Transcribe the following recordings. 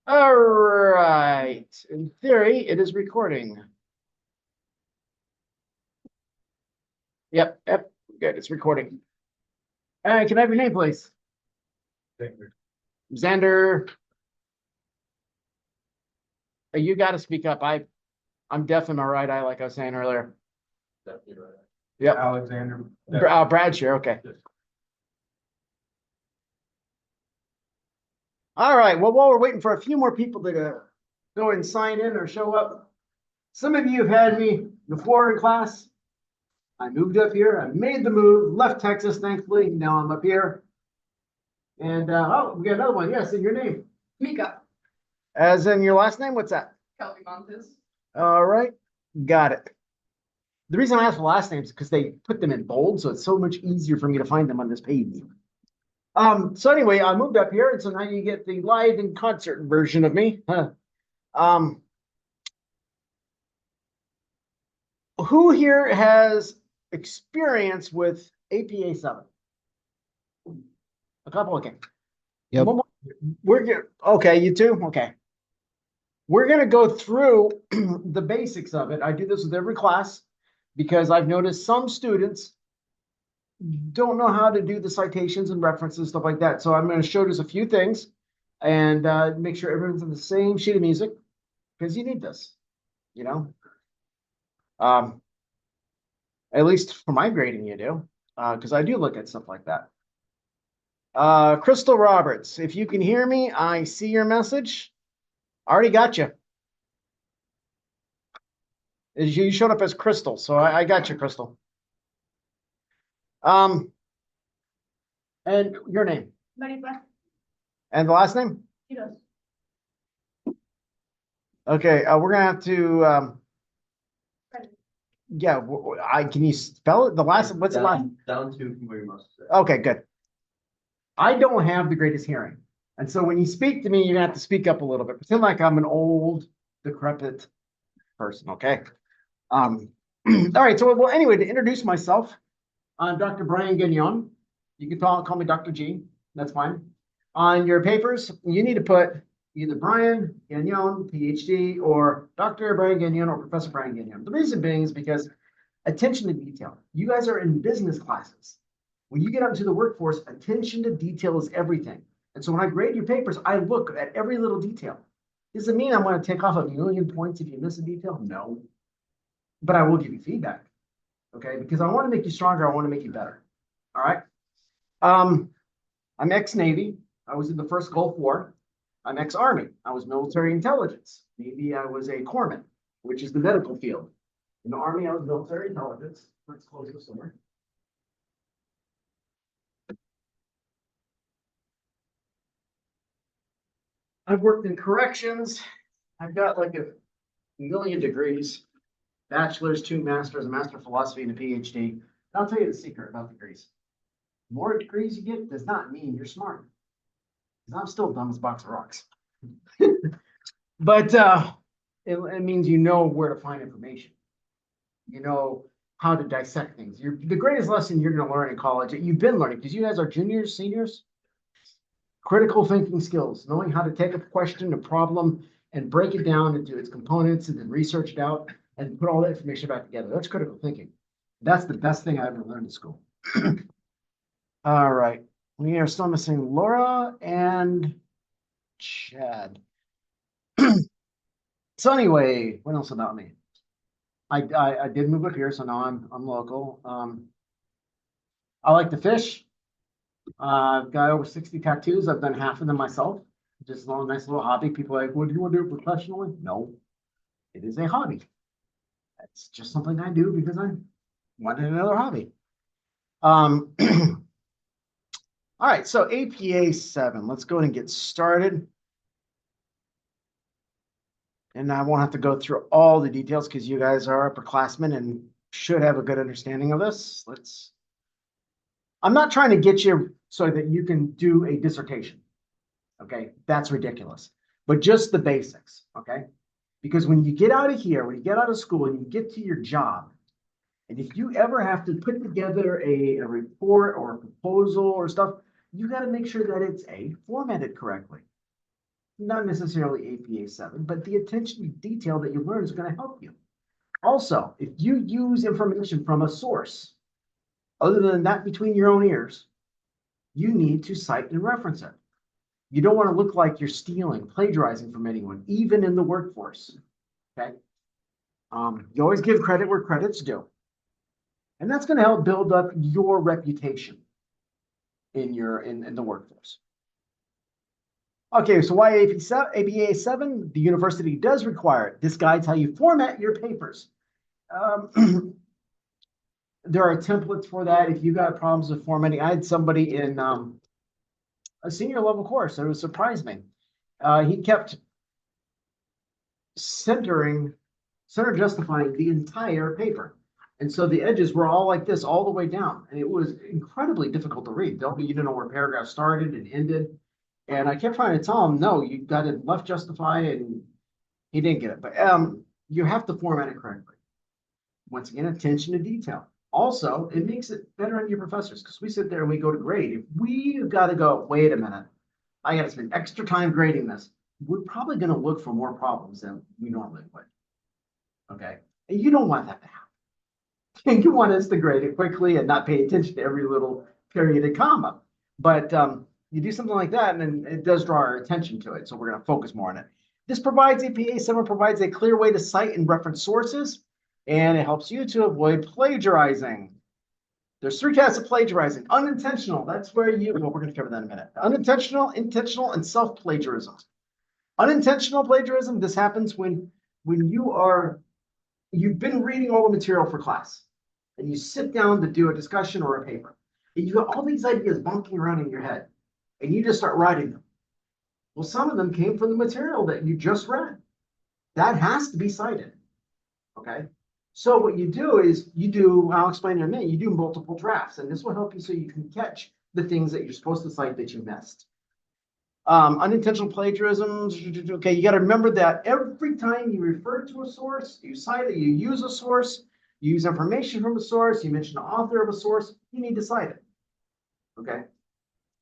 All right. In theory, it is recording. Yep, good. It's recording. All right, can I have your name, please? Xander. You got to speak up. I'm deaf in my right eye, like I was saying earlier. Yep. Alexander. Bradshaw. Okay. All right. Well, while we're waiting for a few more people to go and sign in or show up, some of you have had me before in class. I moved up here. I made the move, left Texas, thankfully. Now I'm up here. And oh, we got another one. Yes, in your name. Mika. As in your last name, what's that? Kelly Montes. All right. Got it. The reason I asked for last names is because they put them in bold, so it's so much easier for me to find them on this page. So anyway, I moved up here, and so now you get the live and concert version of me. Who here has experience with APA 7? A couple, okay. Yep. Okay, you too? Okay. We're gonna go through the basics of it. I do this with every class because I've noticed some students don't know how to do the citations and references, stuff like that. So I'm going to show just a few things and make sure everyone's on the same sheet of music because you need this, you know. At least for my grading, you do, because I do look at stuff like that. Crystal Roberts, if you can hear me, I see your message. I already got you. You showed up as Crystal, so I got you, Crystal. And your name? Marifa. And the last name? Quiroz. Okay, we're gonna have to. Yeah, can you spell it? What's the last? Down to where you must say. Okay, good. I don't have the greatest hearing, and so when you speak to me, you're gonna have to speak up a little bit. Pretend like I'm an old, decrepit person. Okay. All right. So, well, anyway, to introduce myself, I'm Dr. Brian Gagnon. You can call me Dr. G. That's fine. On your papers, you need to put either Brian Gagnon, PhD, or Dr. Brian Gagnon, or Professor Brian Gagnon. The reason being is because attention to detail. You guys are in business classes. When you get out into the workforce, attention to detail is everything. And so when I grade your papers, I look at every little detail. Does it mean I'm going to take off 1,000,000 points if you miss a detail? No. But I will give you feedback. Okay, because I want to make you stronger. I want to make you better. All right. I'm ex-Navy. I was in the first Gulf War. I'm ex-Army. I was military intelligence. Navy, I was a corpsman, which is the medical field. In the Army, I was military intelligence. Let's close this door. I've worked in corrections. I've got like 1,000,000 degrees. Bachelor's, 2 masters, a master of philosophy, and a PhD. And I'll tell you the secret about degrees. The more degrees you get does not mean you're smart. Because I'm still dumb as a box of rocks. But it means you know where to find information. You know how to dissect things. The greatest lesson you're going to learn in college that you've been learning, because you guys are juniors, seniors, critical thinking skills, knowing how to take a question, a problem, and break it down into its components and then research it out and put all that information back together. That's critical thinking. That's the best thing I ever learned in school. All right. We are still missing Laura and Chad. So anyway, what else about me? I did move up here, so now I'm local. I like to fish. I've got over 60 tattoos. I've done half of them myself. Just a little nice little hobby. People are like, well, do you want to do it professionally? No, it is a hobby. It's just something I do because I wanted another hobby. All right, so APA 7. Let's go ahead and get started. And I won't have to go through all the details because you guys are upperclassmen and should have a good understanding of this. I'm not trying to get you so that you can do a dissertation. Okay, that's ridiculous. But just the basics, okay? Because when you get out of here, when you get out of school and you get to your job, and if you ever have to put together a report or a proposal or stuff, you got to make sure that it's formatted correctly. Not necessarily APA 7, but the attention to detail that you learn is going to help you. Also, if you use information from a source, other than that between your own ears, you need to cite and reference it. You don't want to look like you're stealing, plagiarizing from anyone, even in the workforce. Okay. You always give credit where credit's due. And that's going to help build up your reputation in the workforce. Okay, so why APA 7? The university does require it. This guides how you format your papers. There are templates for that. If you got problems with formatting, I had somebody in a senior level course, and it surprised me. He kept center justifying the entire paper. And so the edges were all like this all the way down. And it was incredibly difficult to read. You didn't know where paragraphs started and ended. And I kept trying to tell him, no, you got to left justify, and he didn't get it. But you have to format it correctly. Once again, attention to detail. Also, it makes it better on your professors, because we sit there and we go to grade. If we've got to go, wait a minute, I got to spend extra time grading this, we're probably going to look for more problems than we normally would. Okay? And you don't want that to happen. You want us to grade it quickly and not pay attention to every little period and comma. But you do something like that, and it does draw our attention to it. So we're going to focus more on it. This provides APA 7 provides a clear way to cite and reference sources, and it helps you to avoid plagiarizing. There's 3 types of plagiarizing. Unintentional, that's where well, we're going to cover that in a minute. Unintentional, intentional, and self-plagiarism. Unintentional plagiarism, this happens when you've been reading all the material for class, and you sit down to do a discussion or a paper, and you got all these ideas bonking around in your head, and you just start writing them. Well, some of them came from the material that you just read. That has to be cited. Okay? So what you do is I'll explain in a minute, you do multiple drafts, and this will help you so you can catch the things that you're supposed to cite that you missed. Unintentional plagiarism, okay, you got to remember that every time you refer to a source, you cite it, you use a source, you use information from a source, you mention the author of a source, you need to cite it. Okay?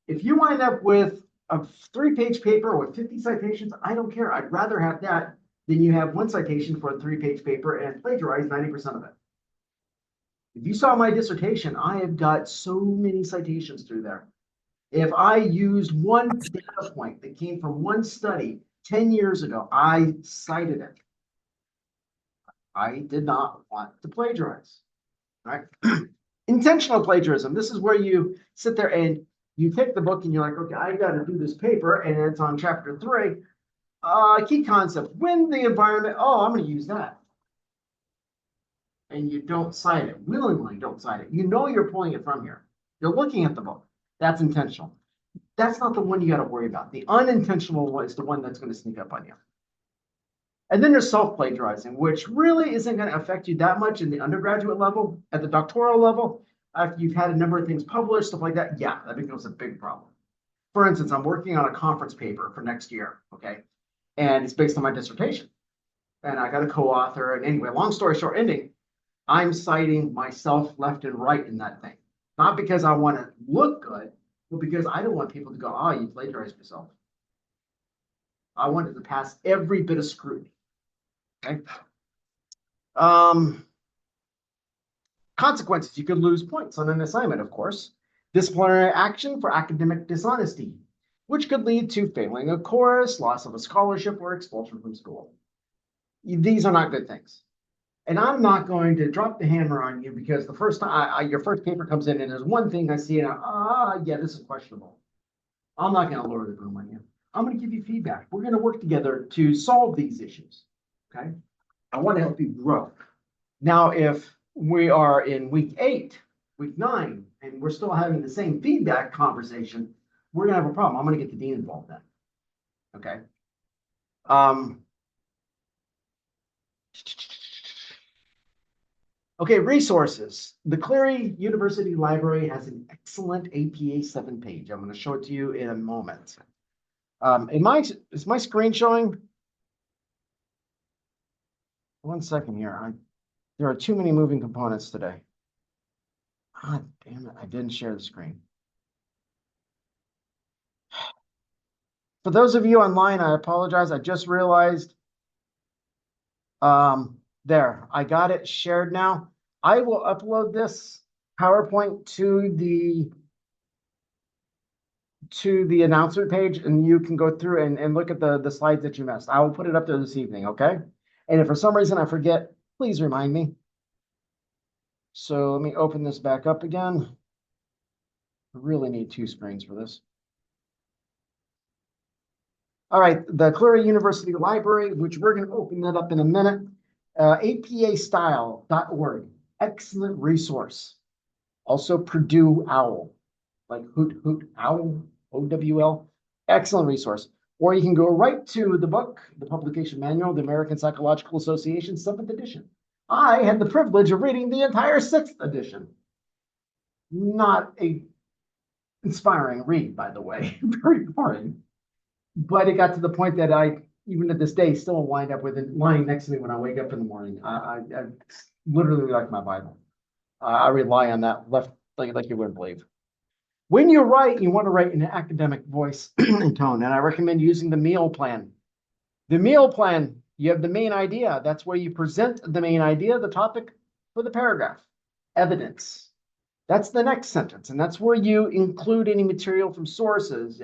If you wind up with a 3-page paper with 50 citations, I don't care. I'd rather have that than you have 1 citation for a 3-page paper and plagiarize 90% of it. If you saw my dissertation, I have got so many citations through there. If I used 1 data point that came from 1 study 10 years ago, I cited it. I did not want to plagiarize. All right. Intentional plagiarism. This is where you sit there and you take the book and you're like, okay, I got to do this paper, and it's on chapter 3. Key concept, when the environment, I'm going to use that. And you don't cite it, willingly don't cite it. You know you're pulling it from here. You're looking at the book. That's intentional. That's not the one you got to worry about. The unintentional one is the one that's going to sneak up on you. And then there's self-plagiarizing, which really isn't going to affect you that much in the undergraduate level. At the doctoral level, after you've had a number of things published, stuff like that, yeah, that becomes a big problem. For instance, I'm working on a conference paper for next year, okay? And it's based on my dissertation. And I got a co-author. And anyway, long story short, ending, I'm citing myself left and right in that thing. Not because I want to look good, but because I don't want people to go, you plagiarized yourself. I want it to pass every bit of scrutiny. Okay. Consequences, you could lose points on an assignment, of course. Disciplinary action for academic dishonesty, which could lead to failing a course, loss of a scholarship, or expulsion from school. These are not good things. And I'm not going to drop the hammer on you because the first time your first paper comes in and there's one thing I see and yeah, this is questionable. I'm not going to lower the boom on you. I'm going to give you feedback. We're going to work together to solve these issues. Okay. I want to help you grow. Now, if we are in week 8, week 9, and we're still having the same feedback conversation, we're going to have a problem. I'm going to get the dean involved then. Okay. Okay, resources. The Cleary University Library has an excellent APA 7 page. I'm going to show it to you in a moment. Is my screen showing? One second here. There are too many moving components today. God damn it, I didn't share the screen. For those of you online, I apologize. I just realized, there, I got it shared now. I will upload this PowerPoint to the announcement page, and you can go through and look at the slides that you missed. I will put it up there this evening, okay? And if for some reason I forget, please remind me. So let me open this back up again. I really need two screens for this. All right, the Cleary University Library, which we're going to open that up in a minute. apastyle.org, excellent resource. Also Purdue Owl, like hoot hoot owl, OWL, excellent resource. Or you can go right to the book, the publication manual, the American Psychological Association, 7th edition. I had the privilege of reading the entire 6th edition. Not a inspiring read, by the way, very boring. But it got to the point that I, even to this day, still wind up with it lying next to me when I wake up in the morning. I literally like my Bible. I rely on that left like you wouldn't believe. When you write, you want to write in an academic voice and tone, and I recommend using the meal plan. The meal plan, you have the main idea. That's where you present the main idea, the topic for the paragraph. Evidence. That's the next sentence, and that's where you include any material from sources.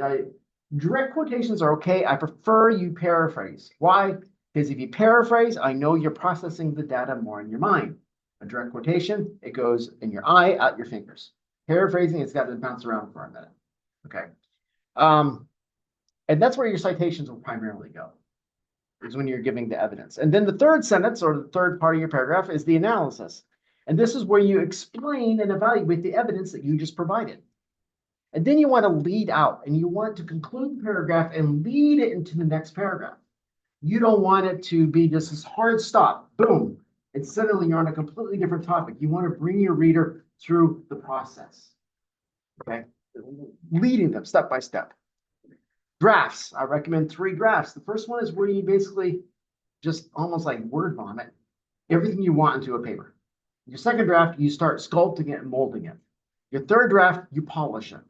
Direct quotations are okay. I prefer you paraphrase. Why? Because if you paraphrase, I know you're processing the data more in your mind. A direct quotation, it goes in your eye, out your fingers. Paraphrasing, it's got to bounce around for a minute. Okay. And that's where your citations will primarily go, is when you're giving the evidence. And then the third sentence, or the third part of your paragraph, is the analysis. And this is where you explain and evaluate the evidence that you just provided. And then you want to lead out, and you want to conclude the paragraph and lead it into the next paragraph. You don't want it to be just this hard stop, boom, and suddenly you're on a completely different topic. You want to bring your reader through the process, okay? Leading them step by step. Drafts, I recommend 3 drafts. The first one is where you basically just almost like word vomit everything you want into a paper. Your second draft, you start sculpting it and molding it. Your third draft, you polish it.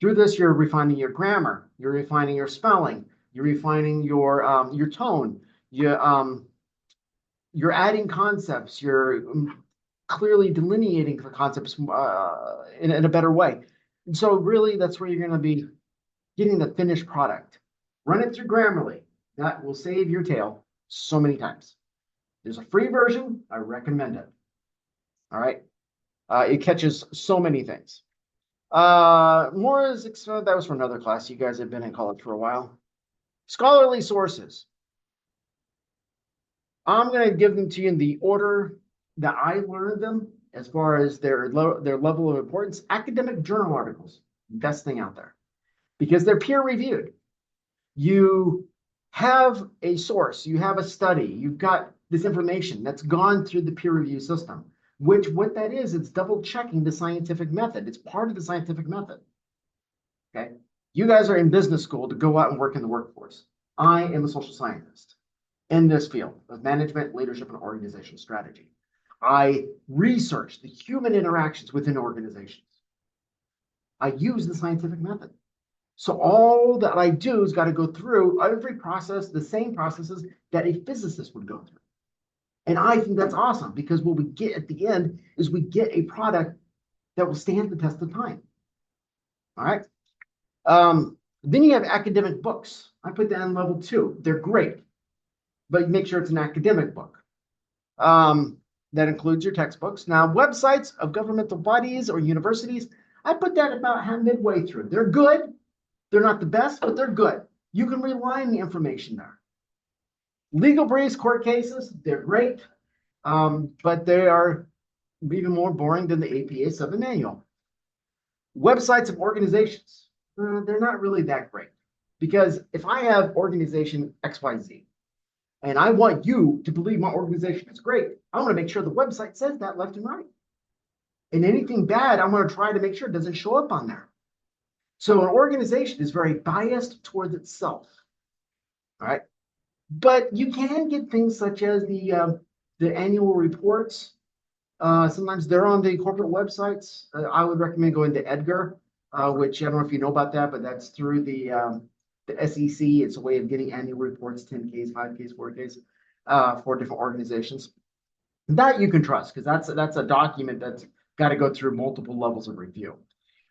Through this, you're refining your grammar, you're refining your spelling, you're refining your tone, you're adding concepts, you're clearly delineating the concepts in a better way. And so really, that's where you're going to be getting the finished product. Run it through Grammarly. That will save your tail so many times. There's a free version. I recommend it. All right. It catches so many things. More is that was for another class. You guys have been in college for a while. Scholarly sources. I'm going to give them to you in the order that I learned them as far as their level of importance. Academic journal articles, best thing out there, because they're peer reviewed. You have a source, you have a study, you've got this information that's gone through the peer review system. Which what that is, it's double checking the scientific method. It's part of the scientific method. Okay. You guys are in business school to go out and work in the workforce. I am a social scientist in this field of management, leadership, and organization strategy. I research the human interactions within organizations. I use the scientific method. So all that I do is got to go through every process, the same processes that a physicist would go through. And I think that's awesome, because what we get at the end is we get a product that will stand the test of time. All right. Then you have academic books. I put that in level 2. They're great, but make sure it's an academic book. That includes your textbooks. Now, websites of governmental bodies or universities, I put that about midway through. They're good. They're not the best, but they're good. You can rely on the information there. Legal briefs, court cases, they're great, but they are even more boring than the APA 7 manual. Websites of organizations, they're not really that great, because if I have organization XYZ, and I want you to believe my organization is great, I want to make sure the website says that left and right. And anything bad, I'm going to try to make sure it doesn't show up on there. So an organization is very biased towards itself. All right. But you can get things such as the annual reports. Sometimes they're on the corporate websites. I would recommend going to Edgar, which I don't know if you know about that, but that's through the the SEC. It's a way of getting annual reports, 10Ks, 5Ks, 4Ks, for different organizations. That you can trust because that's a document that's got to go through multiple levels of review.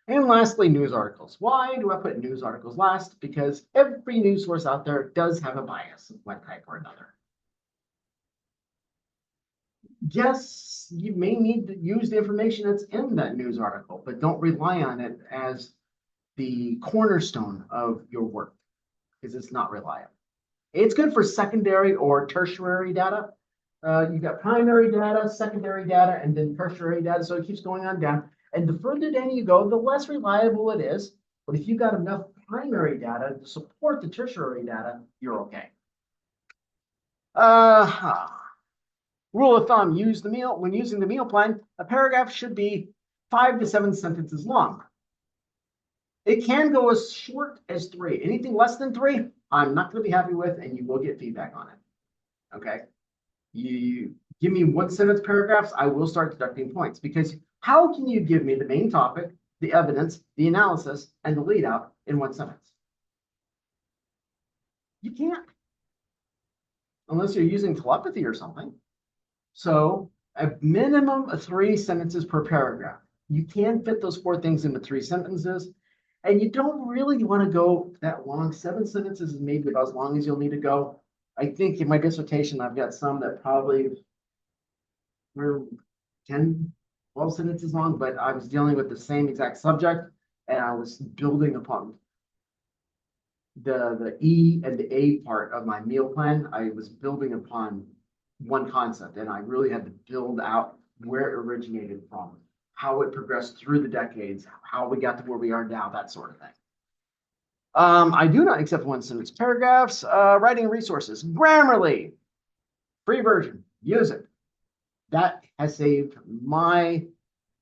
And lastly, news articles. Why do I put news articles last? Because every news source out there does have a bias of one type or another. Yes, you may need to use the information that's in that news article, but don't rely on it as the cornerstone of your work because it's not reliable. It's good for secondary or tertiary data. You've got primary data, secondary data, and then tertiary data. So it keeps going on down. And the further down you go, the less reliable it is. But if you've got enough primary data to support the tertiary data, you're okay. Rule of thumb, when using the meal plan, a paragraph should be 5 to 7 sentences long. It can go as short as 3. Anything less than 3, I'm not going to be happy with, and you will get feedback on it. Okay. You give me 1 sentence paragraphs, I will start deducting points because how can you give me the main topic, the evidence, the analysis, and the lead out in 1 sentence? You can't. Unless you're using telepathy or something. So a minimum of 3 sentences per paragraph. You can fit those 4 things into 3 sentences. And you don't really want to go that long. 7 sentences is maybe about as long as you'll need to go. I think in my dissertation, I've got some that probably were 10, 12 sentences long, but I was dealing with the same exact subject and I was building upon the E and the A part of my meal plan. I was building upon one concept and I really had to build out where it originated from, how it progressed through the decades, how we got to where we are now, that sort of thing. I do not accept 1 sentence paragraphs. Writing resources. Grammarly, free version. Use it. That has saved my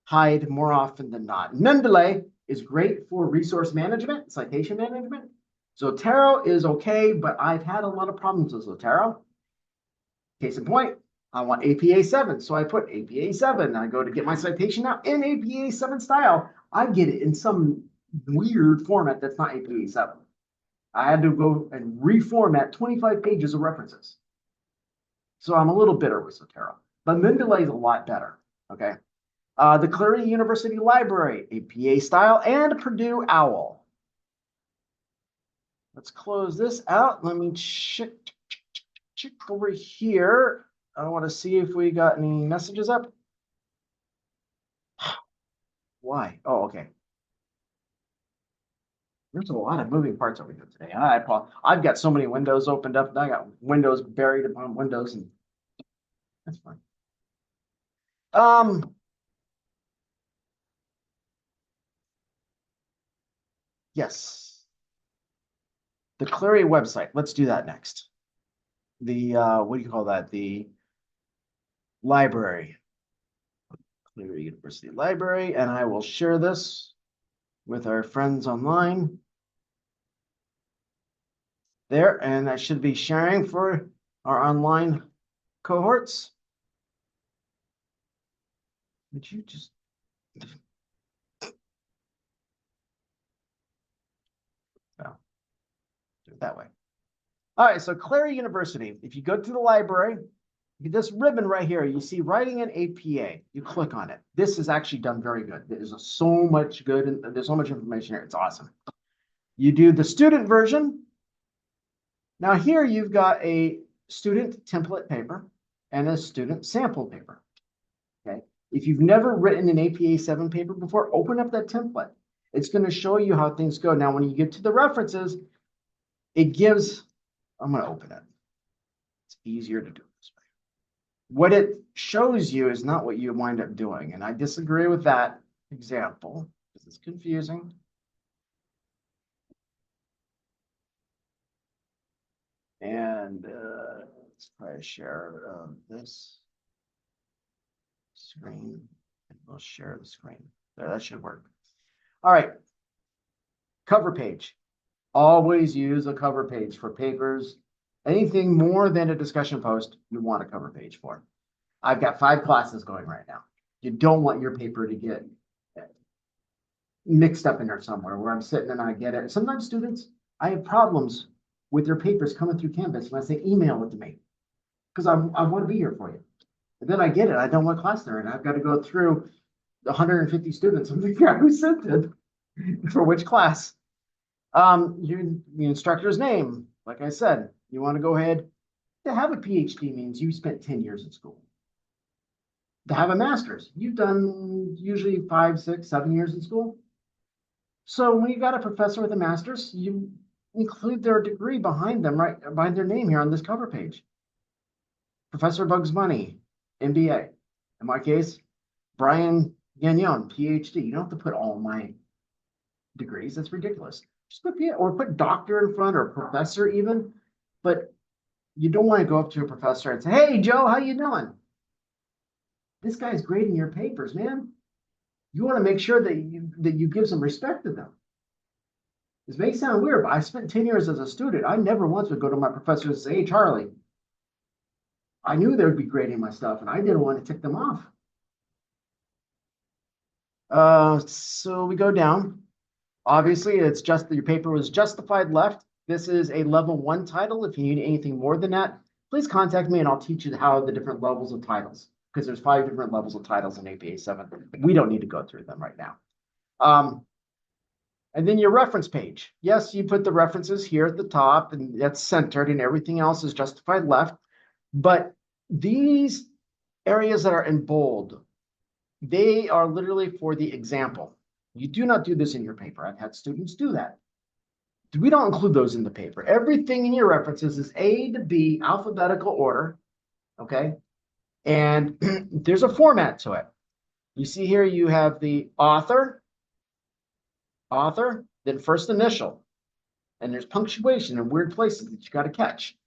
hide more often than not. Mendeley is great for resource management, citation management. Zotero is okay, but I've had a lot of problems with Zotero. Case in point, I want APA 7, so I put APA 7. I go to get my citation out in APA 7 style. I get it in some weird format that's not APA 7. I had to go and reformat 25 pages of references. So I'm a little bitter with Zotero, but Mendeley is a lot better. Okay. The Cleary University Library, APA style, and Purdue OWL. Let's close this out. Let me check over here. I want to see if we got any messages up. Why? Oh, okay. There's a lot of moving parts over here today. I've got so many windows opened up. And I got windows buried upon windows, and that's fine. Yes. The Cleary website. Let's do that next. The what do you call that? The library. Cleary University Library, and I will share this with our friends online. There, and I should be sharing for our online cohorts. Would you just do it that way? All right, so Cleary University. If you go to the library, this ribbon right here, you see writing in APA. You click on it. This is actually done very good. There's so much good, and there's so much information here. It's awesome. You do the student version. Now here you've got a student template paper and a student sample paper. Okay. If you've never written an APA 7 paper before, open up that template. It's going to show you how things go. Now, when you get to the references, it gives, I'm going to open it. It's easier to do this way. What it shows you is not what you wind up doing. And I disagree with that example because it's confusing. And let's try to share this screen, and we'll share the screen. There, that should work. All right. Cover page. Always use a cover page for papers. Anything more than a discussion post, you want a cover page for. I've got 5 classes going right now. You don't want your paper to get mixed up in there somewhere where I'm sitting and I get it. Sometimes students I have problems with their papers coming through Canvas when I say email it to me. Because I want to be here for you. And then I get it. I don't want class there. And I've got to go through 150 students and figure out who sent it for which class. The instructor's name, like I said, you want to go ahead. To have a PhD means you spent 10 years in school. To have a master's, you've done usually 5, 6, 7 years in school. So when you got a professor with a master's, you include their degree behind them, right behind their name here on this cover page. Professor Bugs Bunny, MBA. In my case, Brian Gagnon, PhD. You don't have to put all my degrees. That's ridiculous. Just put or put doctor in front or professor even. But you don't want to go up to a professor and say, "Hey, Joe, how you doing? This guy's grading your papers, man." You want to make sure that you give some respect to them. This may sound weird, but I spent 10 years as a student. I never once would go to my professor and say, "Hey, Charlie, I knew they would be grading my stuff, and I didn't want to tick them off." So we go down. Obviously, it's just that your paper was justified left. This is a level 1 title. If you need anything more than that, please contact me and I'll teach you how the different levels of titles, because there's 5 different levels of titles in APA 7. We don't need to go through them right now. And then your reference page. Yes, you put the references here at the top and that's centered and everything else is justified left. But these areas that are in bold, they are literally for the example. You do not do this in your paper. I've had students do that. We don't include those in the paper. Everything in your references is A to B, alphabetical order, okay? And there's a format to it. You see here you have the author, then first initial. And there's punctuation in weird places that you got to catch.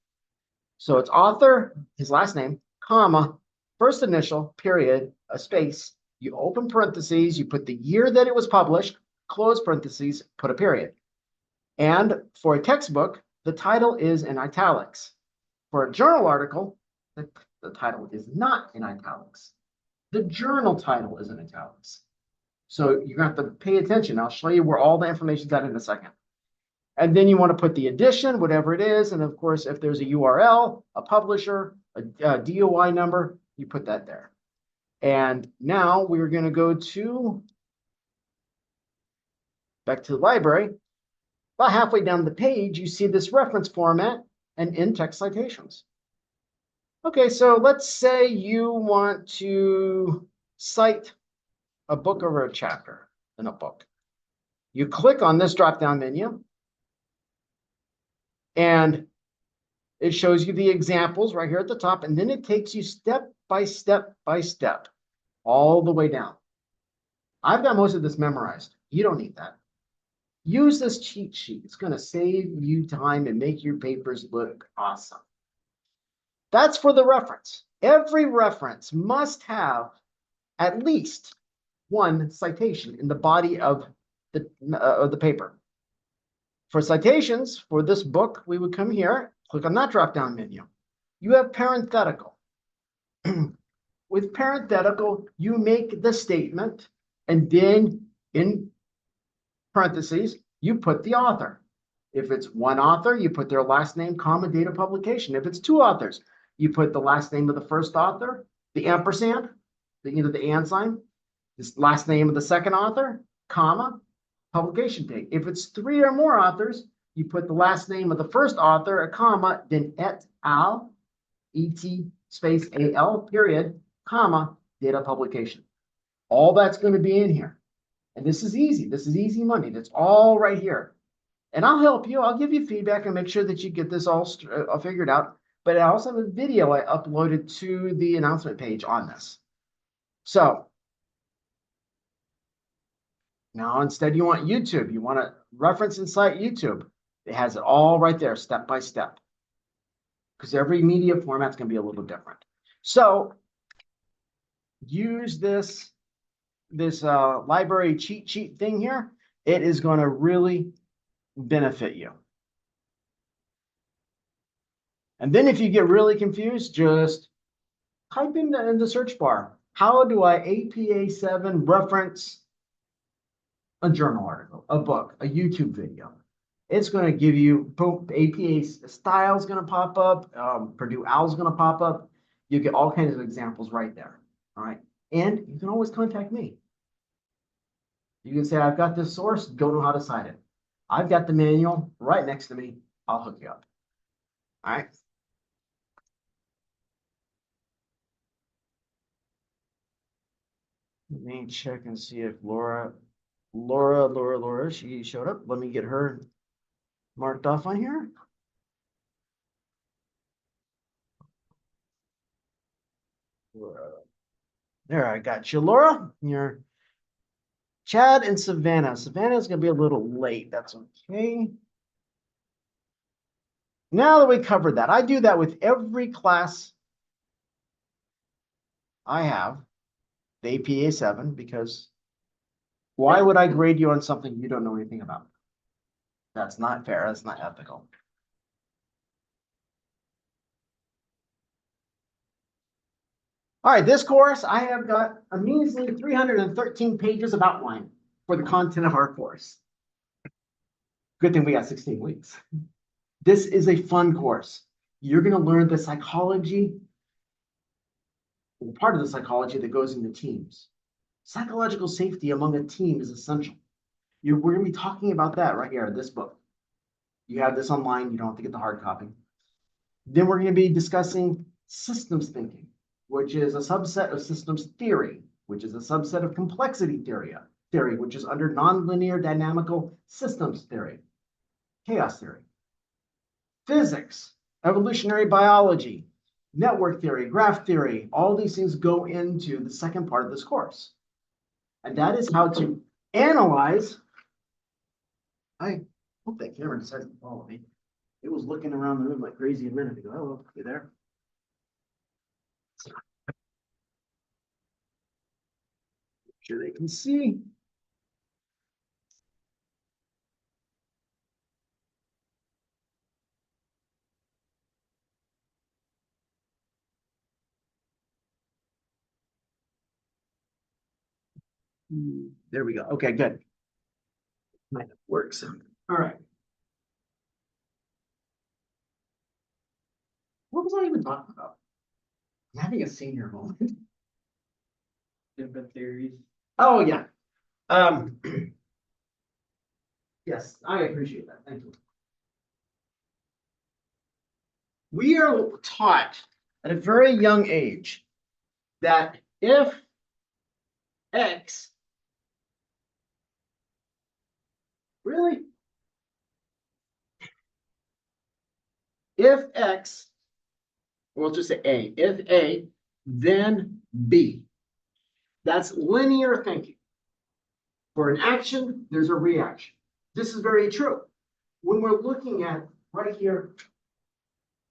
So it's author, his last name, comma, first initial, period, a space. You open parentheses, you put the year that it was published, close parentheses, put a period. And for a textbook, the title is in italics. For a journal article, the title is not in italics. The journal title is in italics. So you're going to have to pay attention. I'll show you where all the information is at in a second. And then you want to put the edition, whatever it is. And of course, if there's a URL, a publisher, a DOI number, you put that there. And now we're going to go back to the library. About halfway down the page, you see this reference format and in-text citations. Okay, so let's say you want to cite a book or a chapter in a book. You click on this drop-down menu, and it shows you the examples right here at the top, and then it takes you step by step by step, all the way down. I've got most of this memorized. You don't need that. Use this cheat sheet. It's going to save you time and make your papers look awesome. That's for the reference. Every reference must have at least one citation in the body of the paper. For citations, for this book, we would come here, click on that drop-down menu. You have parenthetical. With parenthetical, you make the statement, and then in parentheses, you put the author. If it's one author, you put their last name, comma, date of publication. If it's 2 authors, you put the last name of the first author, the ampersand, the and sign, this last name of the second author, comma, publication date. If it's 3 or more authors, you put the last name of the first author, a comma, then et al, et space al, period, comma, date of publication. All that's going to be in here. And this is easy. This is easy money. That's all right here. And I'll help you. I'll give you feedback and make sure that you get this all figured out. But I also have a video I uploaded to the announcement page on this. So now instead you want YouTube. You want to reference and cite YouTube. It has it all right there, step by step. Because every media format's going to be a little different. So use this library cheat sheet thing here. It is going to really benefit you. And then if you get really confused, just type in the search bar, how do I APA 7 reference a journal article, a book, a YouTube video? It's going to give you, boom, APA style is going to pop up. Purdue OWL is going to pop up. You get all kinds of examples right there. All right. And you can always contact me. You can say, I've got this source, don't know how to cite it. I've got the manual right next to me. I'll hook you up. All right. Let me check and see if Laura, she showed up. Let me get her marked off on here. There, I got you, Laura. You're Chad and Savannah. Savannah's gonna be a little late. That's okay. Now that we covered that, I do that with every class I have, the APA 7, because why would I grade you on something you don't know anything about? That's not fair. That's not ethical. All right, this course, I have got a measly 313 pages of outline for the content of our course. Good thing we got 16 weeks. This is a fun course. You're going to learn the psychology, part of the psychology that goes into teams. Psychological safety among a team is essential. We're going to be talking about that right here in this book. You have this online. You don't have to get the hard copy. Then we're going to be discussing systems thinking, which is a subset of systems theory, which is a subset of complexity theory, which is under nonlinear dynamical systems theory, chaos theory, physics, evolutionary biology, network theory, graph theory. All these things go into the second part of this course. And that is how to analyze. I hope that camera decides to follow me. It was looking around the room like crazy a minute ago. Hello, you there? Make sure they can see. There we go. Okay, good. Might works. All right. What was I even talking about? I'm having a senior moment. Different theories. Oh yeah. Yes, I appreciate that. Thank you. We are taught at a very young age that if X really, if X, we'll just say A, if A, then B. That's linear thinking. For an action, there's a reaction. This is very true. When we're looking at right here,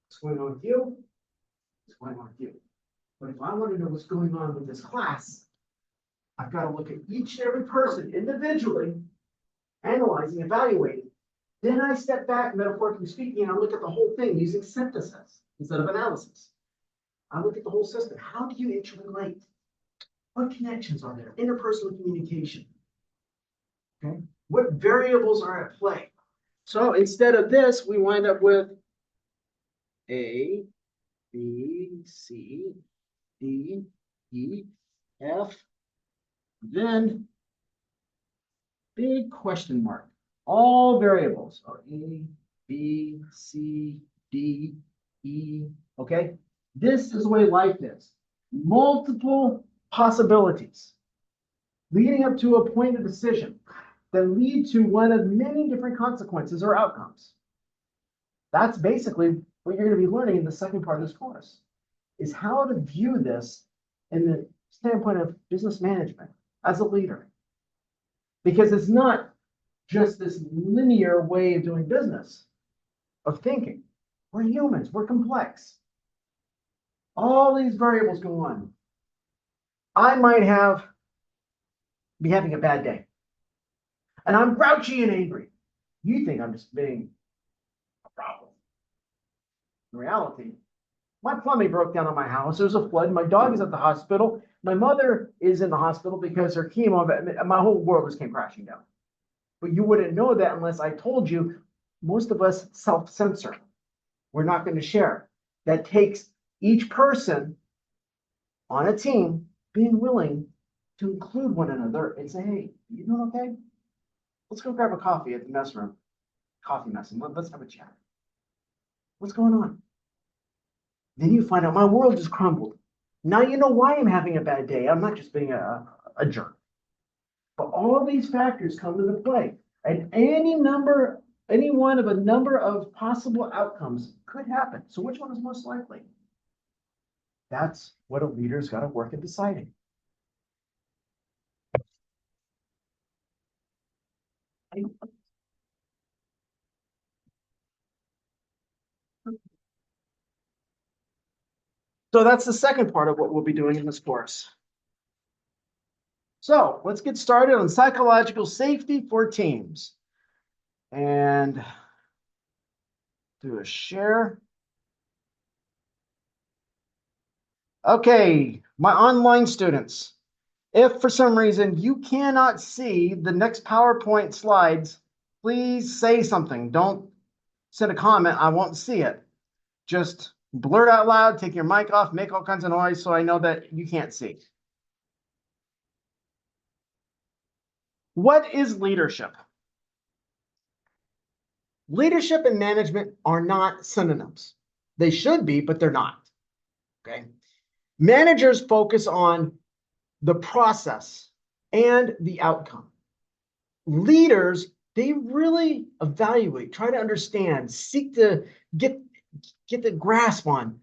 what's going on with you? What's going on with you? But if I want to know what's going on with this class, I've got to look at each and every person individually, analyzing, evaluating. Then I step back, metaphorically speaking, and I look at the whole thing using synthesis instead of analysis. I look at the whole system. How do you interrelate? What connections are there? Interpersonal communication. Okay. What variables are at play? So instead of this, we wind up with A, B, C, D, E, F, then big question mark. All variables are A, B, C, D, E. Okay. This is the way life is. Multiple possibilities leading up to a point of decision that lead to one of many different consequences or outcomes. That's basically what you're going to be learning in the second part of this course, is how to view this in the standpoint of business management as a leader. Because it's not just this linear way of doing business, of thinking. We're humans, we're complex. All these variables go on. I might be having a bad day, and I'm grouchy and angry. You think I'm just being a problem. In reality, my plumbing broke down on my house. There's a flood. My dog is at the hospital. My mother is in the hospital because her chemo, my whole world just came crashing down. But you wouldn't know that unless I told you most of us self-censor. We're not going to share. That takes each person on a team being willing to include one another and say, hey, you doing okay? Let's go grab a coffee at the mess room, coffee mess, and let's have a chat. What's going on? Then you find out my world just crumbled. Now you know why I'm having a bad day. I'm not just being a jerk. But all these factors come into play. And any one of a number of possible outcomes could happen. So which one is most likely? That's what a leader's got to work at deciding. So that's the second part of what we'll be doing in this course. So let's get started on psychological safety for teams. And do a share. Okay, my online students, if for some reason you cannot see the next PowerPoint slides, please say something. Don't send a comment. I won't see it. Just blurt out loud, take your mic off, make all kinds of noise so I know that you can't see. What is leadership? Leadership and management are not synonyms. They should be, but they're not. Okay. Managers focus on the process and the outcome. Leaders, they really evaluate, try to understand, seek to get the grasp on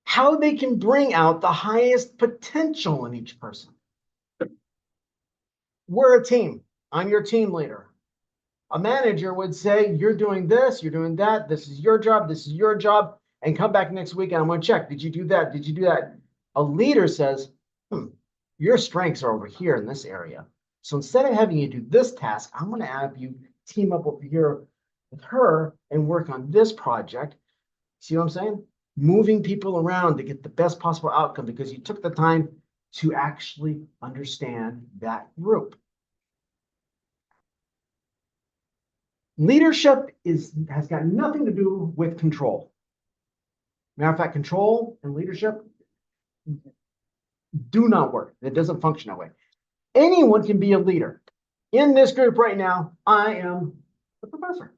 how they can bring out the highest potential in each person. We're a team. I'm your team leader. A manager would say, you're doing this, you're doing that, this is your job, and come back next week and I'm going to check. Did you do that? Did you do that? A leader says, your strengths are over here in this area. So instead of having you do this task, I'm going to have you team up over here with her and work on this project. See what I'm saying? Moving people around to get the best possible outcome because you took the time to actually understand that group. Leadership has got nothing to do with control. Matter of fact, control and leadership do not work. It doesn't function that way. Anyone can be a leader. In this group right now, I am the professor.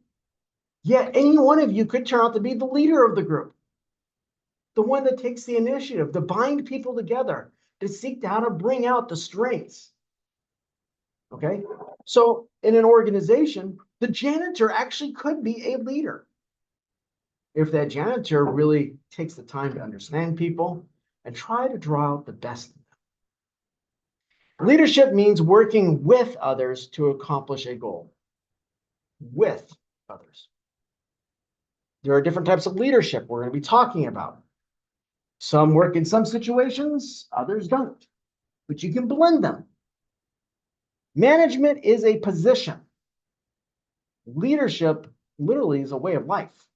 Yet any one of you could turn out to be the leader of the group. The one that takes the initiative to bind people together, to seek how to bring out the strengths. Okay? So in an organization, the janitor actually could be a leader. If that janitor really takes the time to understand people and try to draw out the best in them. Leadership means working with others to accomplish a goal. With others. There are different types of leadership we're going to be talking about. Some work in some situations, others don't. But you can blend them. Management is a position. Leadership literally is a way of life.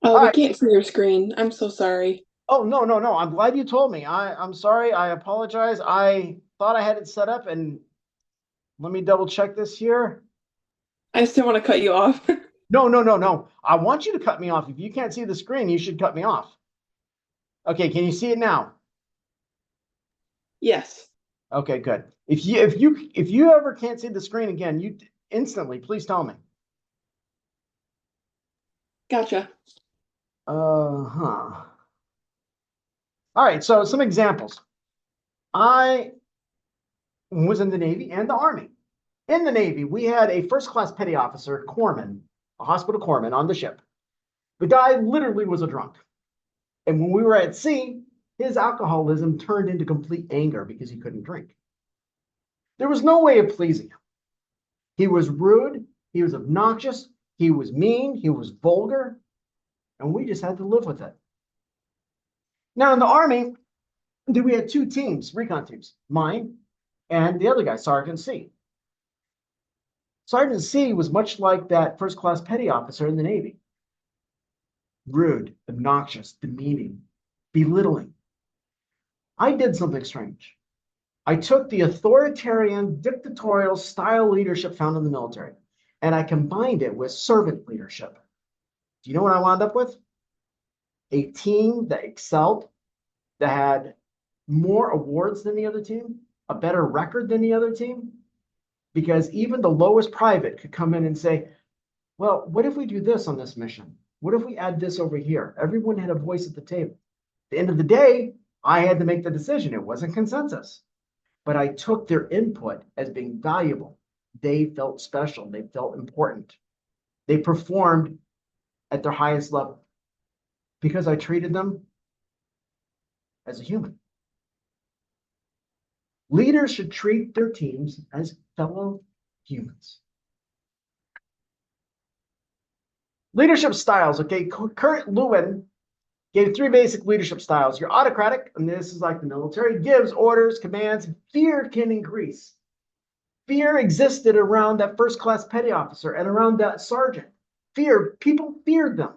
Oh, we can't see your screen. I'm so sorry. Oh, no. I'm glad you told me. I'm sorry. I apologize. I thought I had it set up, and let me double check this here. I just didn't want to cut you off. No. I want you to cut me off. If you can't see the screen, you should cut me off. Okay, can you see it now? Yes. Okay, good. If you ever can't see the screen again, you instantly please tell me. Gotcha. All right, so some examples. I was in the Navy and the Army. In the Navy, we had a first-class petty officer, corpsman, a hospital corpsman on the ship. The guy literally was a drunk. And when we were at sea, his alcoholism turned into complete anger because he couldn't drink. There was no way of pleasing him. He was rude, he was obnoxious, he was mean, he was vulgar, and we just had to live with it. Now in the Army, we had two teams, recon teams, mine and the other guy, Sergeant C. Sergeant C was much like that first-class petty officer in the Navy. Rude, obnoxious, demeaning, belittling. I did something strange. I took the authoritarian, dictatorial style leadership found in the military, and I combined it with servant leadership. Do you know what I wound up with? A team that excelled, that had more awards than the other team, a better record than the other team, because even the lowest private could come in and say, well, what if we do this on this mission? What if we add this over here? Everyone had a voice at the table. At the end of the day, I had to make the decision. It wasn't consensus, but I took their input as being valuable. They felt special. They felt important. They performed at their highest level because I treated them as a human. Leaders should treat their teams as fellow humans. Leadership styles, okay? Kurt Lewin gave 3 basic leadership styles. You're autocratic, and this is like the military, gives orders, commands. Fear can increase. Fear existed around that first-class petty officer and around that sergeant. Fear, people feared them.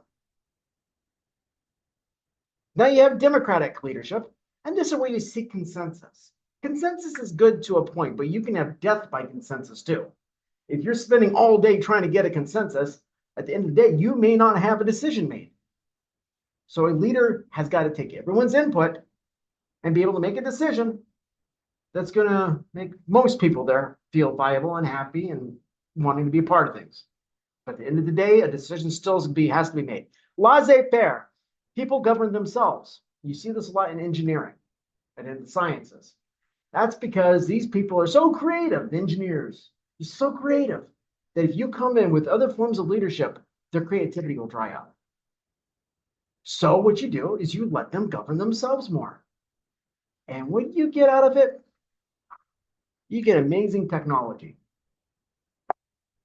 Now you have democratic leadership, and this is where you seek consensus. Consensus is good to a point, but you can have death by consensus too. If you're spending all day trying to get a consensus, at the end of the day, you may not have a decision made. So a leader has got to take everyone's input and be able to make a decision that's going to make most people there feel viable and happy and wanting to be a part of things. But at the end of the day, a decision still has to be made. Laissez-faire. People govern themselves. You see this a lot in engineering and in the sciences. That's because these people are so creative, the engineers. They're so creative that if you come in with other forms of leadership, their creativity will dry up. So what you do is you let them govern themselves more. And what you get out of it, you get amazing technology.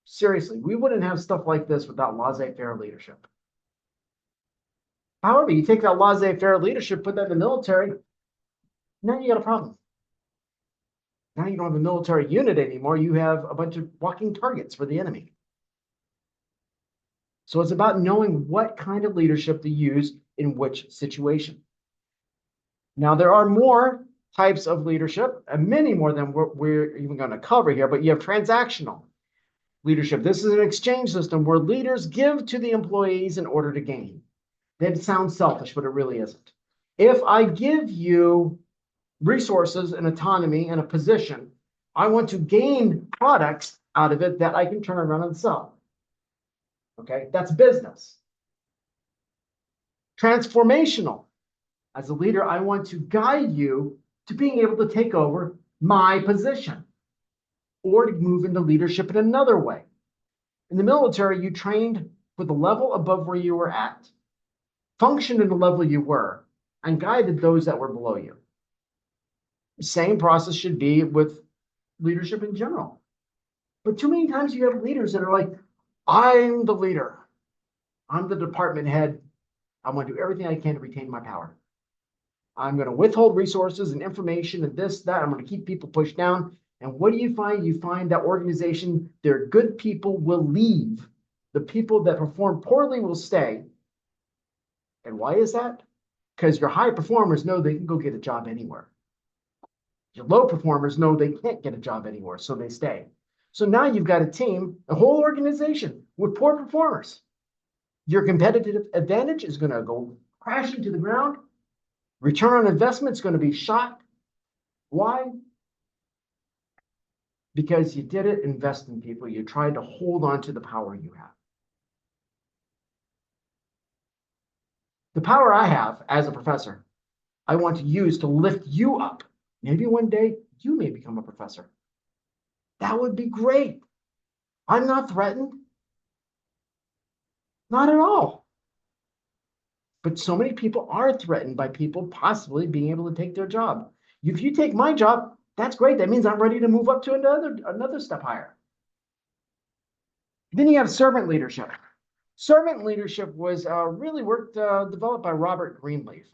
Seriously, we wouldn't have stuff like this without laissez-faire leadership. However, you take that laissez-faire leadership, put that in the military, now you got a problem. Now you don't have a military unit anymore. You have a bunch of walking targets for the enemy. So it's about knowing what kind of leadership to use in which situation. Now, there are more types of leadership, and many more than we're even going to cover here, but you have transactional leadership. This is an exchange system where leaders give to the employees in order to gain. That sounds selfish, but it really isn't. If I give you resources and autonomy and a position, I want to gain products out of it that I can turn around and sell. Okay, that's business. Transformational. As a leader, I want to guide you to being able to take over my position or to move into leadership in another way. In the military, you trained for the level above where you were at, functioned in the level you were, and guided those that were below you. The same process should be with leadership in general. But too many times you have leaders that are like, I'm the leader. I'm the department head. I want to do everything I can to retain my power. I'm going to withhold resources and information and this, that. I'm going to keep people pushed down. And what do you find? You find that organization, their good people will leave. The people that perform poorly will stay. And why is that? Because your high performers know they can go get a job anywhere. Your low performers know they can't get a job anywhere, so they stay. So now you've got a team, a whole organization with poor performers. Your competitive advantage is going to go crashing to the ground. Return on investment is going to be shot. Why? Because you didn't invest in people. You tried to hold on to the power you have. The power I have as a professor, I want to use to lift you up. Maybe one day you may become a professor. That would be great. I'm not threatened. Not at all. But so many people are threatened by people possibly being able to take their job. If you take my job, that's great. That means I'm ready to move up to another step higher. Then you have servant leadership. Servant leadership was really developed by Robert Greenleaf,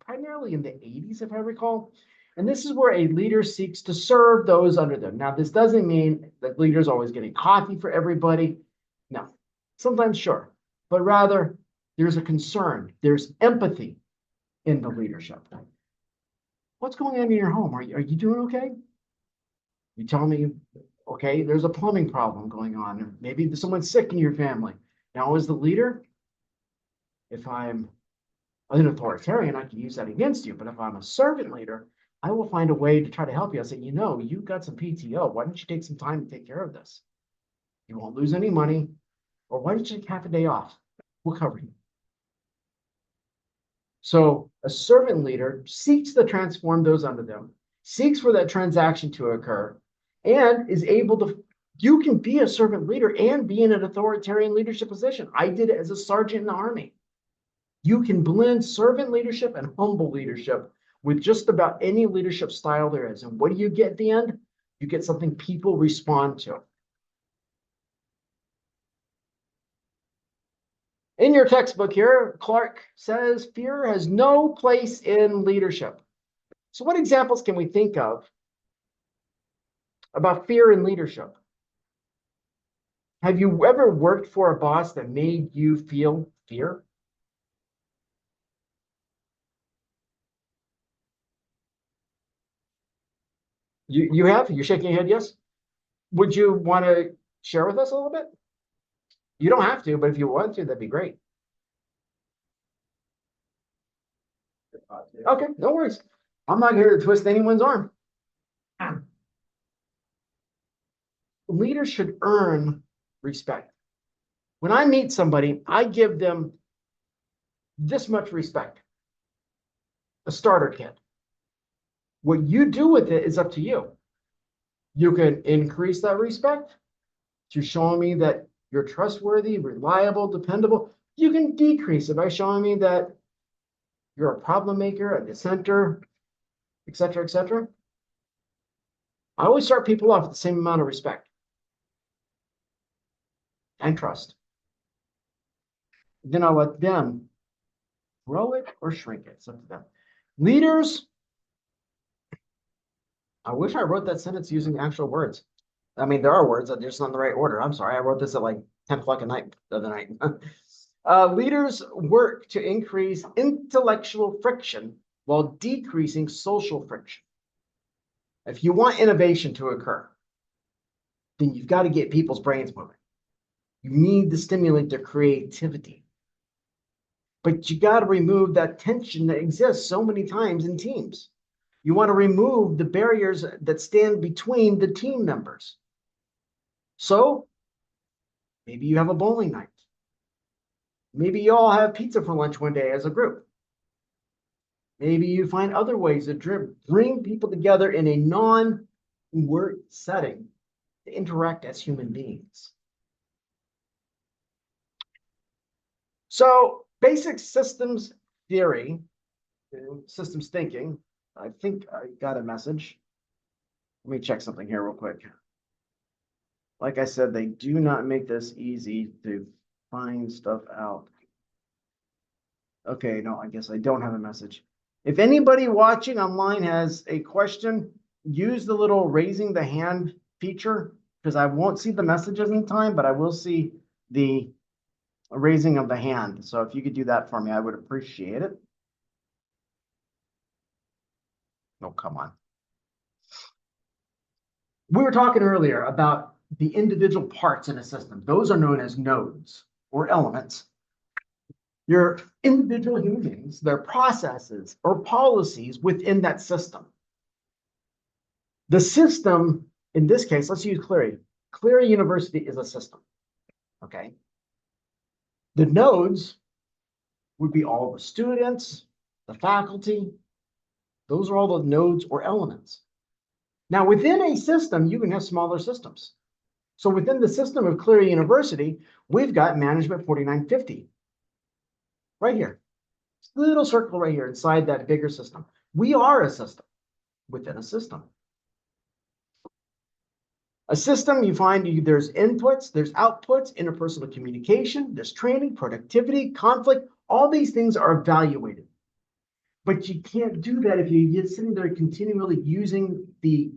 primarily in the 80s, if I recall. And this is where a leader seeks to serve those under them. Now, this doesn't mean that leaders are always getting coffee for everybody. No, sometimes sure, but rather there's a concern, there's empathy in the leadership. What's going on in your home? Are you doing okay? You tell me, okay, there's a plumbing problem going on, or maybe someone's sick in your family. Now, as the leader, if I'm an authoritarian, I can use that against you. But if I'm a servant leader, I will find a way to try to help you. I say, you've got some PTO. Why don't you take some time to take care of this? You won't lose any money. Or why don't you take half a day off? We'll cover you. So a servant leader seeks to transform those under them, seeks for that transaction to occur, and is able to. You can be a servant leader and be in an authoritarian leadership position. I did it as a sergeant in the Army. You can blend servant leadership and humble leadership with just about any leadership style there is. And what do you get at the end? You get something people respond to. In your textbook here, Clark says fear has no place in leadership. So what examples can we think of about fear in leadership? Have you ever worked for a boss that made you feel fear? You have? You're shaking your head, yes? Would you want to share with us a little bit? You don't have to, but if you want to, that'd be great. Okay, no worries. I'm not here to twist anyone's arm. Leaders should earn respect. When I meet somebody, I give them this much respect. A starter kit. What you do with it is up to you. You can increase that respect to showing me that you're trustworthy, reliable, dependable. You can decrease it by showing me that you're a problem maker, a dissenter, etc., etc. I always start people off with the same amount of respect and trust. Then I'll let them grow it or shrink it. It's up to them. Leaders, I wish I wrote that sentence using actual words. I mean, there are words, they're just not in the right order. I'm sorry, I wrote this at like 10 o'clock at night the other night. Leaders work to increase intellectual friction while decreasing social friction. If you want innovation to occur, then you've got to get people's brains moving. You need to stimulate their creativity. But you got to remove that tension that exists so many times in teams. You want to remove the barriers that stand between the team members. So maybe you have a bowling night. Maybe you all have pizza for lunch one day as a group. Maybe you find other ways to bring people together in a non-work setting to interact as human beings. So basic systems theory, systems thinking, I think I got a message. Let me check something here real quick. Like I said, they do not make this easy to find stuff out. Okay, no, I guess I don't have a message. If anybody watching online has a question, use the little raising the hand feature because I won't see the messages in time, but I will see the raising of the hand. So if you could do that for me, I would appreciate it. Oh, come on. We were talking earlier about the individual parts in a system. Those are known as nodes or elements. Your individual human beings, their processes or policies within that system. The system, in this case, let's use Cleary. Cleary University is a system, okay? The nodes would be all the students, the faculty. Those are all the nodes or elements. Now, within a system, you can have smaller systems. So within the system of Cleary University, we've got Management 4950 right here. This little circle right here inside that bigger system. We are a system within a system. A system, you find there's inputs, there's outputs, interpersonal communication, there's training, productivity, conflict. All these things are evaluated. But you can't do that if you're sitting there continually using the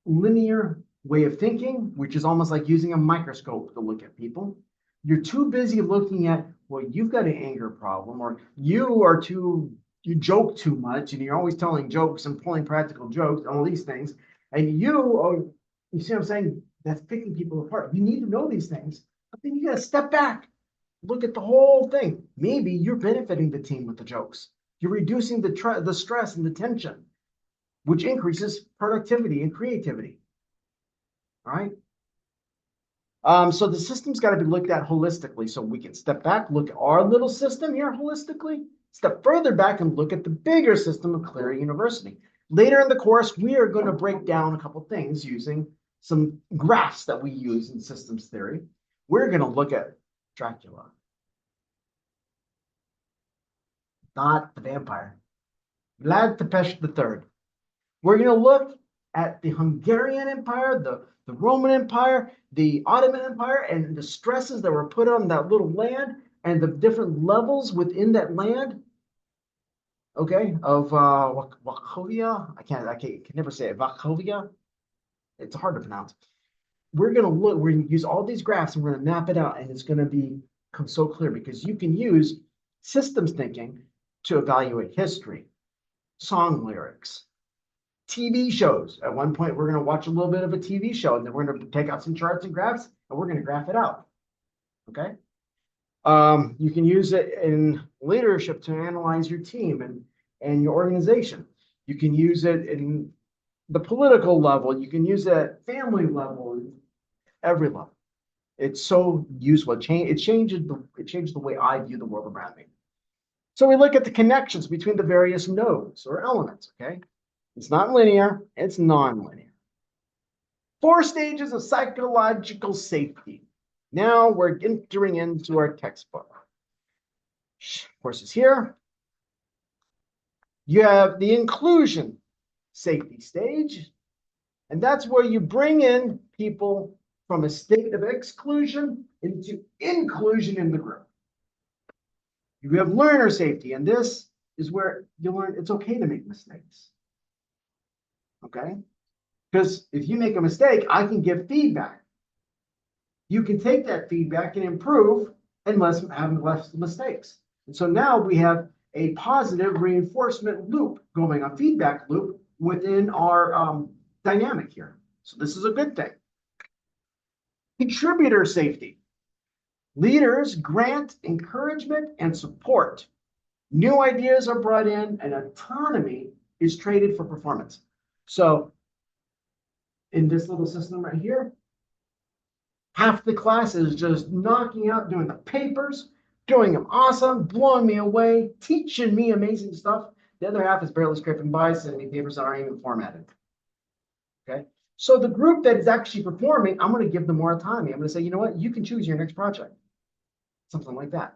linear way of thinking, which is almost like using a microscope to look at people. You're too busy looking at, well, you've got an anger problem, or you joke too much, and you're always telling jokes and pulling practical jokes, all these things. And you see what I'm saying? That's picking people apart. You need to know these things, but then you got to step back, look at the whole thing. Maybe you're benefiting the team with the jokes. You're reducing the stress and the tension, which increases productivity and creativity. All right. So the system's got to be looked at holistically. So we can step back, look at our little system here holistically, step further back and look at the bigger system of Cleary University. Later in the course, we are going to break down a couple things using some graphs that we use in systems theory. We're going to look at Dracula, not the vampire, Vlad Tepes III. We're going to look at the Hungarian Empire, the Roman Empire, the Ottoman Empire, and the stresses that were put on that little land and the different levels within that land. Okay, of Wachovia. I can never say it. Wachovia. It's hard to pronounce. We're going to use all these graphs and we're going to map it out, and it's going to become so clear because you can use systems thinking to evaluate history, song lyrics, TV shows. At one point, we're going to watch a little bit of a TV show, and then we're going to take out some charts and graphs, and we're going to graph it out. Okay. You can use it in leadership to analyze your team and your organization. You can use it in the political level. You can use it at family level, every level. It's so useful. It changes the way I view the world around me. So we look at the connections between the various nodes or elements. Okay. It's not linear, it's nonlinear. 4 stages of psychological safety. Now we're entering into our textbook. Of course, it's here. You have the inclusion safety stage, and that's where you bring in people from a state of exclusion into inclusion in the group. You have learner safety, and this is where you learn it's okay to make mistakes. Okay? Because if you make a mistake, I can give feedback. You can take that feedback and improve and have less mistakes. And so now we have a positive reinforcement loop going, a feedback loop within our dynamic here. So this is a good thing. Contributor safety. Leaders grant encouragement and support. New ideas are brought in, and autonomy is traded for performance. So in this little system right here, half the class is just knocking out, doing the papers, doing them awesome, blowing me away, teaching me amazing stuff. The other half is barely scraping by, sending me papers that aren't even formatted. Okay. So the group that is actually performing, I'm going to give them more autonomy. I'm going to say, you know what? You can choose your next project. Something like that.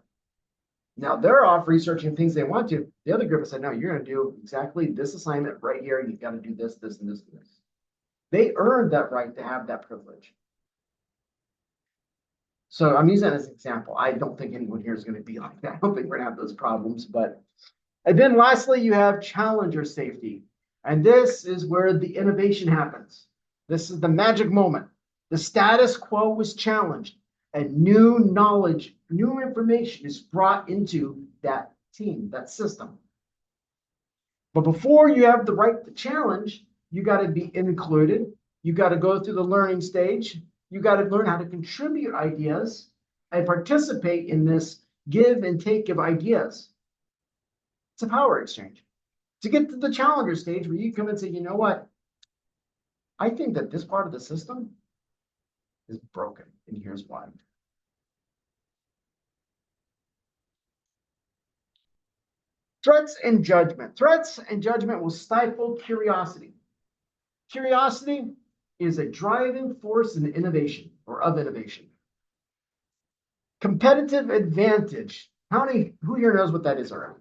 Now they're off researching things they want to. The other group has said, no, you're going to do exactly this assignment right here. You've got to do this, this, and this, and this. They earned that right to have that privilege. So I'm using that as an example. I don't think anyone here is going to be like that. I don't think we're going to have those problems. And then lastly, you have challenger safety. And this is where the innovation happens. This is the magic moment. The status quo was challenged, and new knowledge, new information is brought into that team, that system. But before you have the right to challenge, you got to be included. You got to go through the learning stage. You got to learn how to contribute ideas and participate in this give and take of ideas. It's a power exchange. To get to the challenger stage where you come and say, you know what? I think that this part of the system is broken, and here's why. Threats and judgment. Threats and judgment will stifle curiosity. Curiosity is a driving force in innovation or of innovation. Competitive advantage. Who here knows what that is already?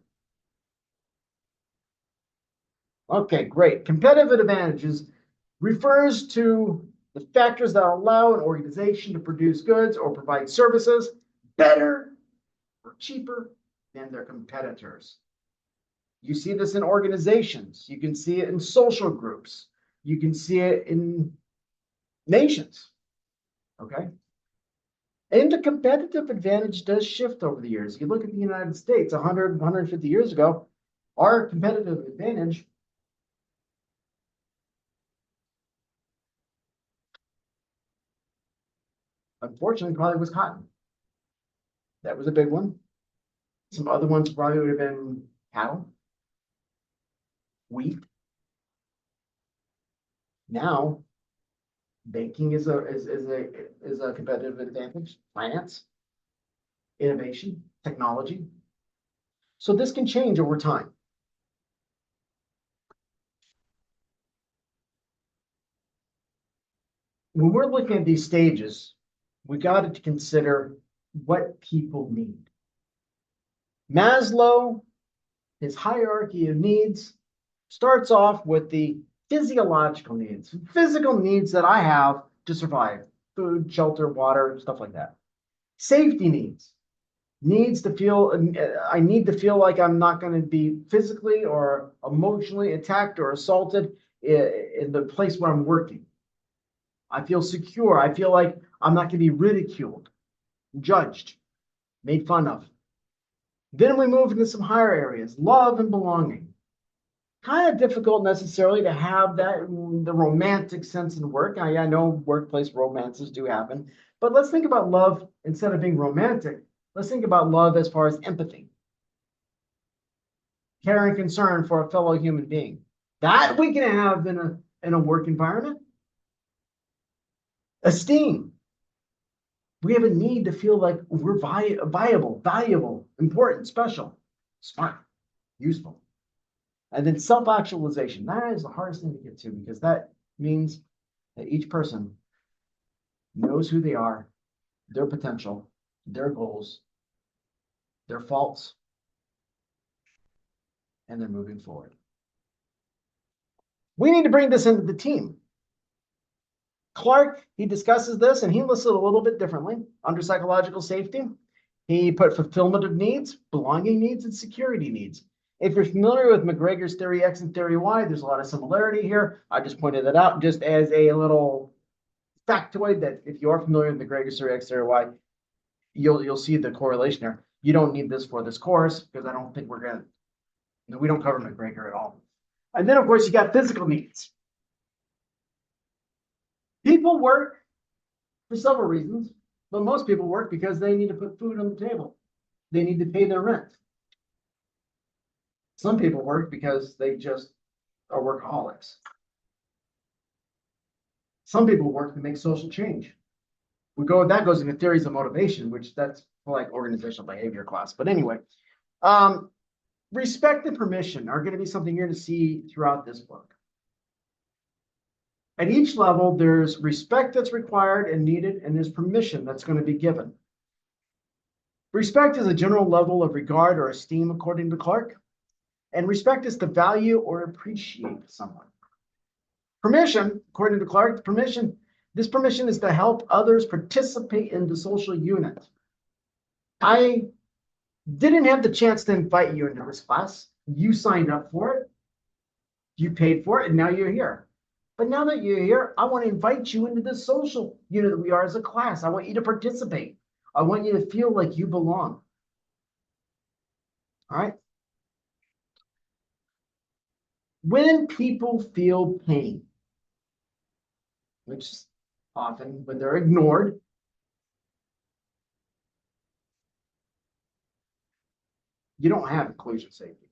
Okay, great. Competitive advantages refers to the factors that allow an organization to produce goods or provide services better or cheaper than their competitors. You see this in organizations. You can see it in social groups. You can see it in nations. Okay. And the competitive advantage does shift over the years. You look at the United States 100, 150 years ago, our competitive advantage unfortunately, probably was cotton. That was a big one. Some other ones probably would have been cattle, wheat. Now, banking is a competitive advantage, finance, innovation, technology. So this can change over time. When we're looking at these stages, we got to consider what people need. Maslow, his hierarchy of needs, starts off with the physiological needs, physical needs that I have to survive: food, shelter, water, stuff like that. Safety needs to feel, I need to feel like I'm not going to be physically or emotionally attacked or assaulted in the place where I'm working. I feel secure. I feel like I'm not going to be ridiculed, judged, made fun of. Then we move into some higher areas: love and belonging. Kind of difficult necessarily to have that, the romantic sense in work. I know workplace romances do happen, but let's think about love instead of being romantic. Let's think about love as far as empathy, care and concern for a fellow human being. That we can have in a work environment. Esteem. We have a need to feel like we're viable, valuable, important, special, smart, useful. And then self-actualization. That is the hardest thing to get to, because that means that each person knows who they are, their potential, their goals, their faults, and they're moving forward. We need to bring this into the team. Clark, he discusses this and he lists it a little bit differently. Under psychological safety, he put fulfillment of needs, belonging needs, and security needs. If you're familiar with McGregor's theory X and theory Y, there's a lot of similarity here. I just pointed that out just as a little factoid, that if you are familiar with McGregor's theory X, theory Y, you'll see the correlation there. You don't need this for this course, because I don't think we don't cover McGregor at all. And then, of course, you got physical needs. People work for several reasons, but most people work because they need to put food on the table. They need to pay their rent. Some people work because they just are workaholics. Some people work to make social change. That goes into theories of motivation, which that's like organizational behavior class. But anyway, respect and permission are going to be something you're going to see throughout this book. At each level, there's respect that's required and needed, and there's permission that's going to be given. Respect is a general level of regard or esteem, according to Clark. And respect is to value or appreciate someone. Permission, according to Clark, this permission is to help others participate in the social unit. I didn't have the chance to invite you into this class. You signed up for it. You paid for it, and now you're here. But now that you're here, I want to invite you into this social unit that we are as a class. I want you to participate. I want you to feel like you belong. All right? When people feel pain, which is often when they're ignored, you don't have inclusion safety.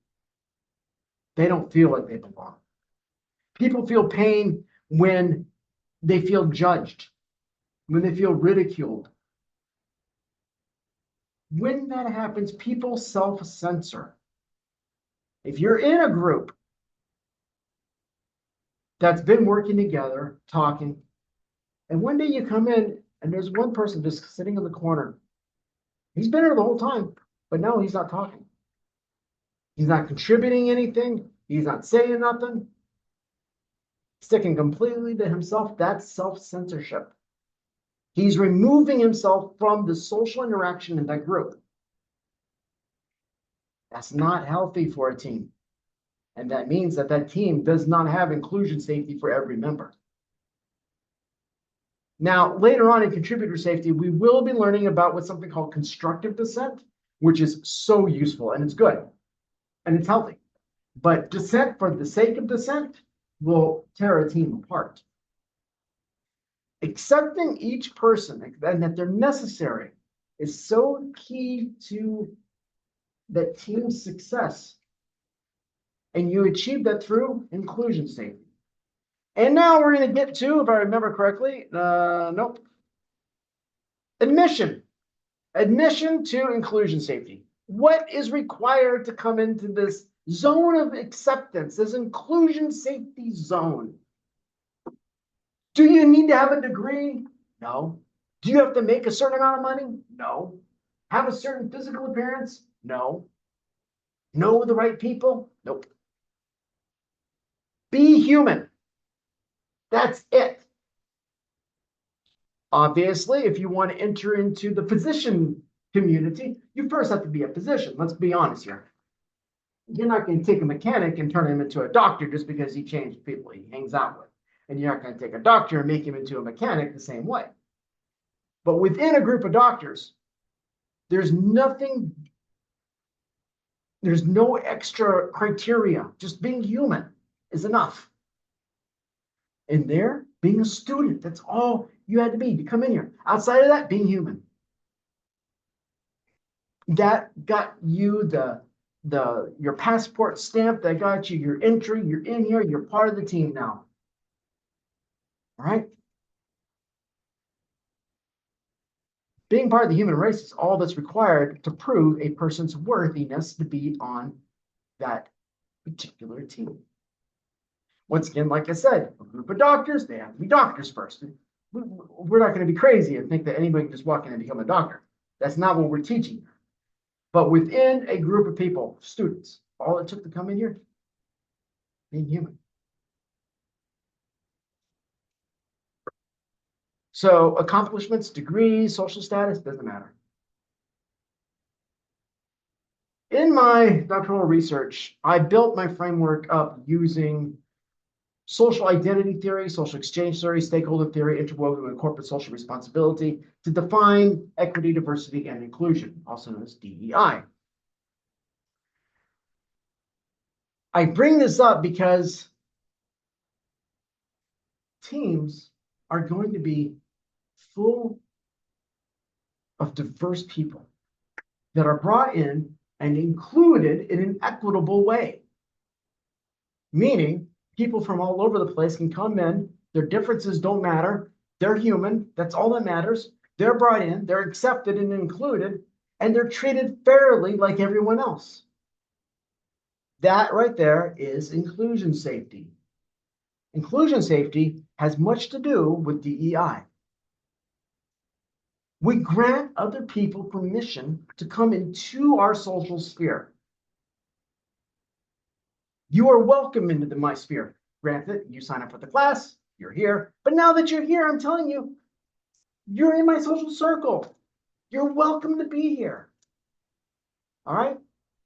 They don't feel like they belong. People feel pain when they feel judged, when they feel ridiculed. When that happens, people self-censor. If you're in a group that's been working together, talking, and one day you come in and there's one person just sitting in the corner. He's been here the whole time, but now he's not talking. He's not contributing anything. He's not saying nothing. Sticking completely to himself. That's self-censorship. He's removing himself from the social interaction in that group. That's not healthy for a team. And that means that that team does not have inclusion safety for every member. Now, later on in contributor safety, we will be learning about what's something called constructive dissent, which is so useful and it's good and it's healthy. But dissent for the sake of dissent will tear a team apart. Accepting each person and that they're necessary is so key to the team's success. And you achieve that through inclusion safety. And now we're going to get to, if I remember correctly, nope. Admission to inclusion safety. What is required to come into this zone of acceptance, this inclusion safety zone? Do you need to have a degree? No. Do you have to make a certain amount of money? No. Have a certain physical appearance? No. Know the right people? Nope. Be human. That's it. Obviously, if you want to enter into the physician community, you first have to be a physician. Let's be honest here. You're not going to take a mechanic and turn him into a doctor just because he changed people he hangs out with. And you're not going to take a doctor and make him into a mechanic the same way. But within a group of doctors, there's no extra criteria. Just being human is enough. And there, being a student, that's all you had to be to come in here. Outside of that, being human. That got you your passport stamp, that got you your entry, you're in here, you're part of the team now. All right? Being part of the human race is all that's required to prove a person's worthiness to be on that particular team. Once again, like I said, a group of doctors, they have to be doctors first. We're not going to be crazy and think that anybody can just walk in and become a doctor. That's not what we're teaching. But within a group of people, students, all it took to come in here, being human. So accomplishments, degrees, social status, doesn't matter. In my doctoral research, I built my framework up using social identity theory, social exchange theory, stakeholder theory, interwoven with corporate social responsibility to define equity, diversity, and inclusion, also known as DEI. I bring this up because teams are going to be full of diverse people that are brought in and included in an equitable way. Meaning, people from all over the place can come in, their differences don't matter, they're human, that's all that matters. They're brought in, they're accepted and included, and they're treated fairly like everyone else. That right there is inclusion safety. Inclusion safety has much to do with DEI. We grant other people permission to come into our social sphere. You are welcome into my sphere. Granted, you sign up for the class, you're here. But now that you're here, I'm telling you, you're in my social circle. You're welcome to be here. All right?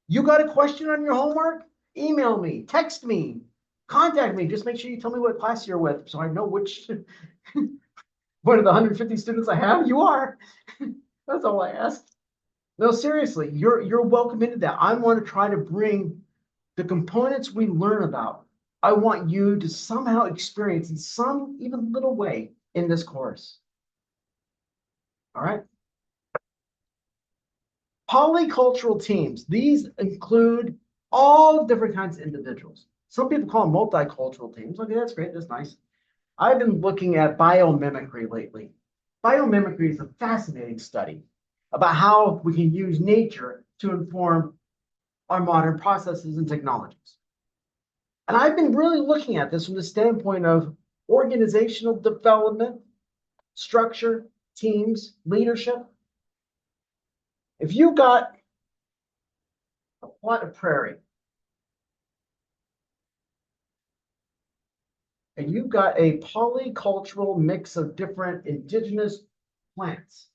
You got a question on your homework? Email me, text me, contact me. Just make sure you tell me what class you're with so I know which one of the 150 students I have you are. That's all I ask. No, seriously, you're welcome into that. I want to try to bring the components we learn about. I want you to somehow experience in some even little way in this course. All right. Polycultural teams. These include all different kinds of individuals. Some people call them multicultural teams. Okay, that's great. That's nice. I've been looking at biomimicry lately. Biomimicry is a fascinating study about how we can use nature to inform our modern processes and technologies. And I've been really looking at this from the standpoint of organizational development, structure, teams, leadership. If you've got a plot of prairie and you've got a polycultural mix of different indigenous plants,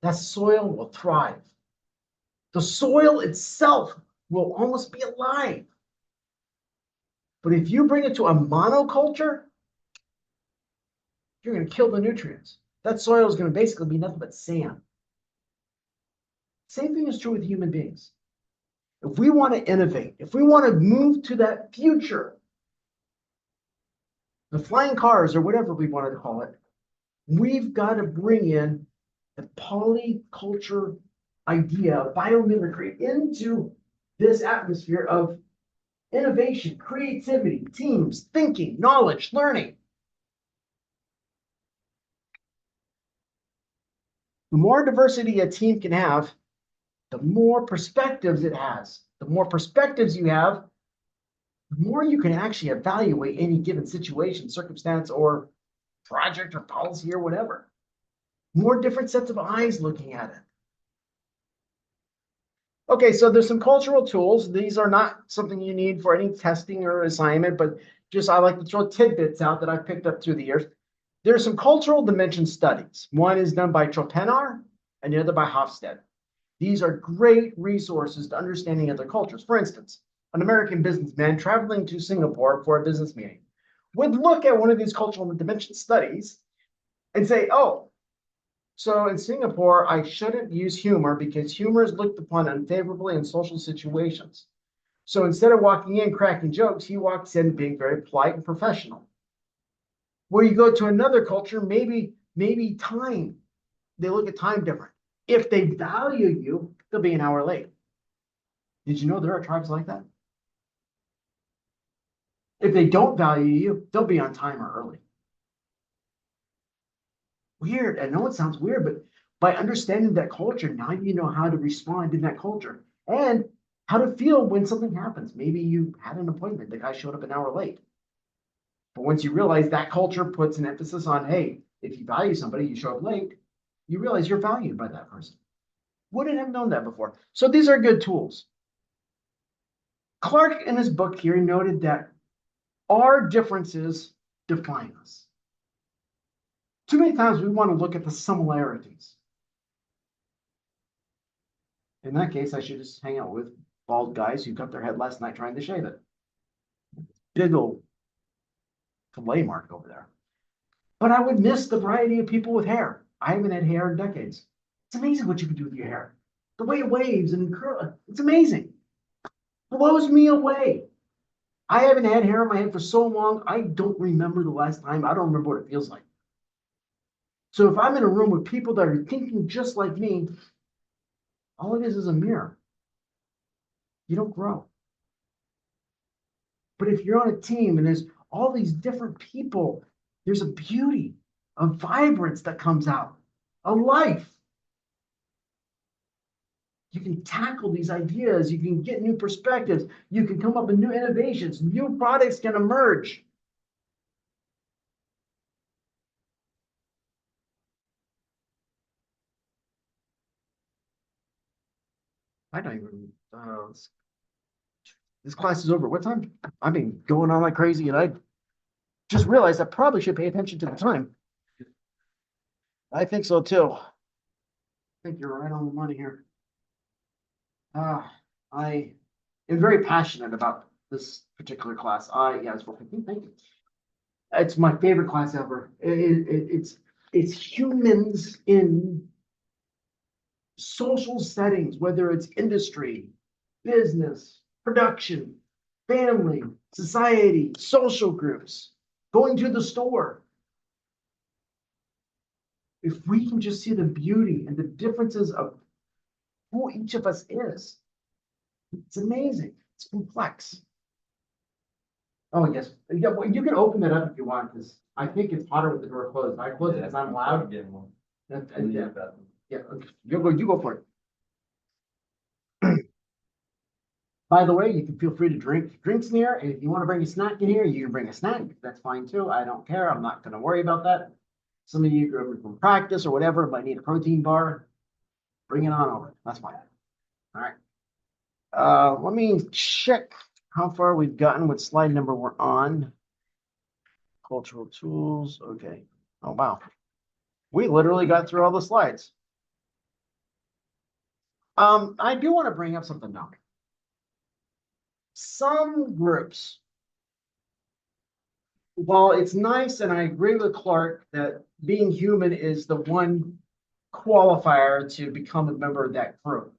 that soil will thrive. The soil itself will almost be alive. But if you bring it to a monoculture, you're going to kill the nutrients. That soil is going to basically be nothing but sand. Same thing is true with human beings. If we want to innovate, if we want to move to that future, the flying cars or whatever we wanted to call it, We've got to bring in the polyculture idea, biomimicry into this atmosphere of innovation, creativity, teams, thinking, knowledge, learning. The more diversity a team can have, the more perspectives it has. The more perspectives you have, the more you can actually evaluate any given situation, circumstance, or project or policy or whatever. More different sets of eyes looking at it. Okay, so there's some cultural tools. These are not something you need for any testing or assignment, but just I like to throw tidbits out that I've picked up through the years. There's some cultural dimension studies. One is done by Tropenar and the other by Hofstede. These are great resources to understanding other cultures. For instance, an American businessman traveling to Singapore for a business meeting would look at one of these cultural dimension studies and say, oh, so in Singapore, I shouldn't use humor because humor is looked upon unfavorably in social situations. So instead of walking in cracking jokes, he walks in being very polite and professional. Where you go to another culture, maybe time. They look at time different. If they value you, they'll be an hour late. Did you know there are tribes like that? If they don't value you, they'll be on time or early. Weird. I know it sounds weird, but by understanding that culture, now you know how to respond in that culture and how to feel when something happens. Maybe you had an appointment, the guy showed up an hour late. But once you realize that culture puts an emphasis on, hey, if you value somebody, you show up late, you realize you're valued by that person. Wouldn't have known that before. So these are good tools. Clark, in his book here, noted that our differences define us. Too many times we want to look at the similarities. In that case, I should just hang out with bald guys who cut their head last night trying to shave it. Big old fillet mark over there. But I would miss the variety of people with hair. I haven't had hair in decades. It's amazing what you can do with your hair. The way it waves and curls, it's amazing. Blows me away. I haven't had hair on my head for so long, I don't remember the last time. I don't remember what it feels like. So if I'm in a room with people that are thinking just like me, all it is a mirror. You don't grow. But if you're on a team and there's all these different people, there's a beauty, a vibrance that comes out, a life. You can tackle these ideas. You can get new perspectives. You can come up with new innovations. New products can emerge. I don't even, this class is over. What time? I've been going on like crazy and I just realized I probably should pay attention to the time. I think so too. I think you're right on the money here. I am very passionate about this particular class. Yes, well, thank you. It's my favorite class ever. It's humans in social settings, whether it's industry, business, production, family, society, social groups, going to the store. If we can just see the beauty and the differences of who each of us is, it's amazing. It's complex. Oh, yes. Yeah, well, you can open that up if you want, because I think it's hotter with the door closed. I close it because I'm loud. Getting one. Yeah, yeah. Okay. You go for it. By the way, you can feel free to drink drinks in here. And if you want to bring a snack in here, you can bring a snack. That's fine too. I don't care. I'm not going to worry about that. Some of you go from practice or whatever might need a protein bar. Bring it on over. That's fine. All right. Let me check how far we've gotten with slide number we're on. Cultural tools. Okay. Oh, wow. We literally got through all the slides. I do want to bring up something now. Some groups, while it's nice, and I agree with Clark that being human is the one qualifier to become a member of that group,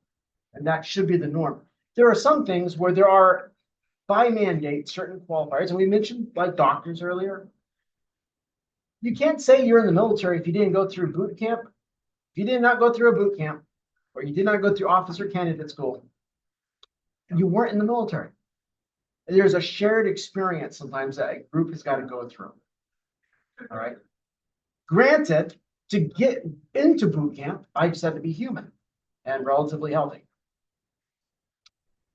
and that should be the norm. There are some things where there are, by mandate, certain qualifiers, and we mentioned like doctors earlier. You can't say you're in the military if you didn't go through boot camp. If you did not go through a boot camp, or you did not go through officer candidate school, you weren't in the military. There's a shared experience sometimes that a group has got to go through. All right. Granted, to get into boot camp, I just had to be human and relatively healthy.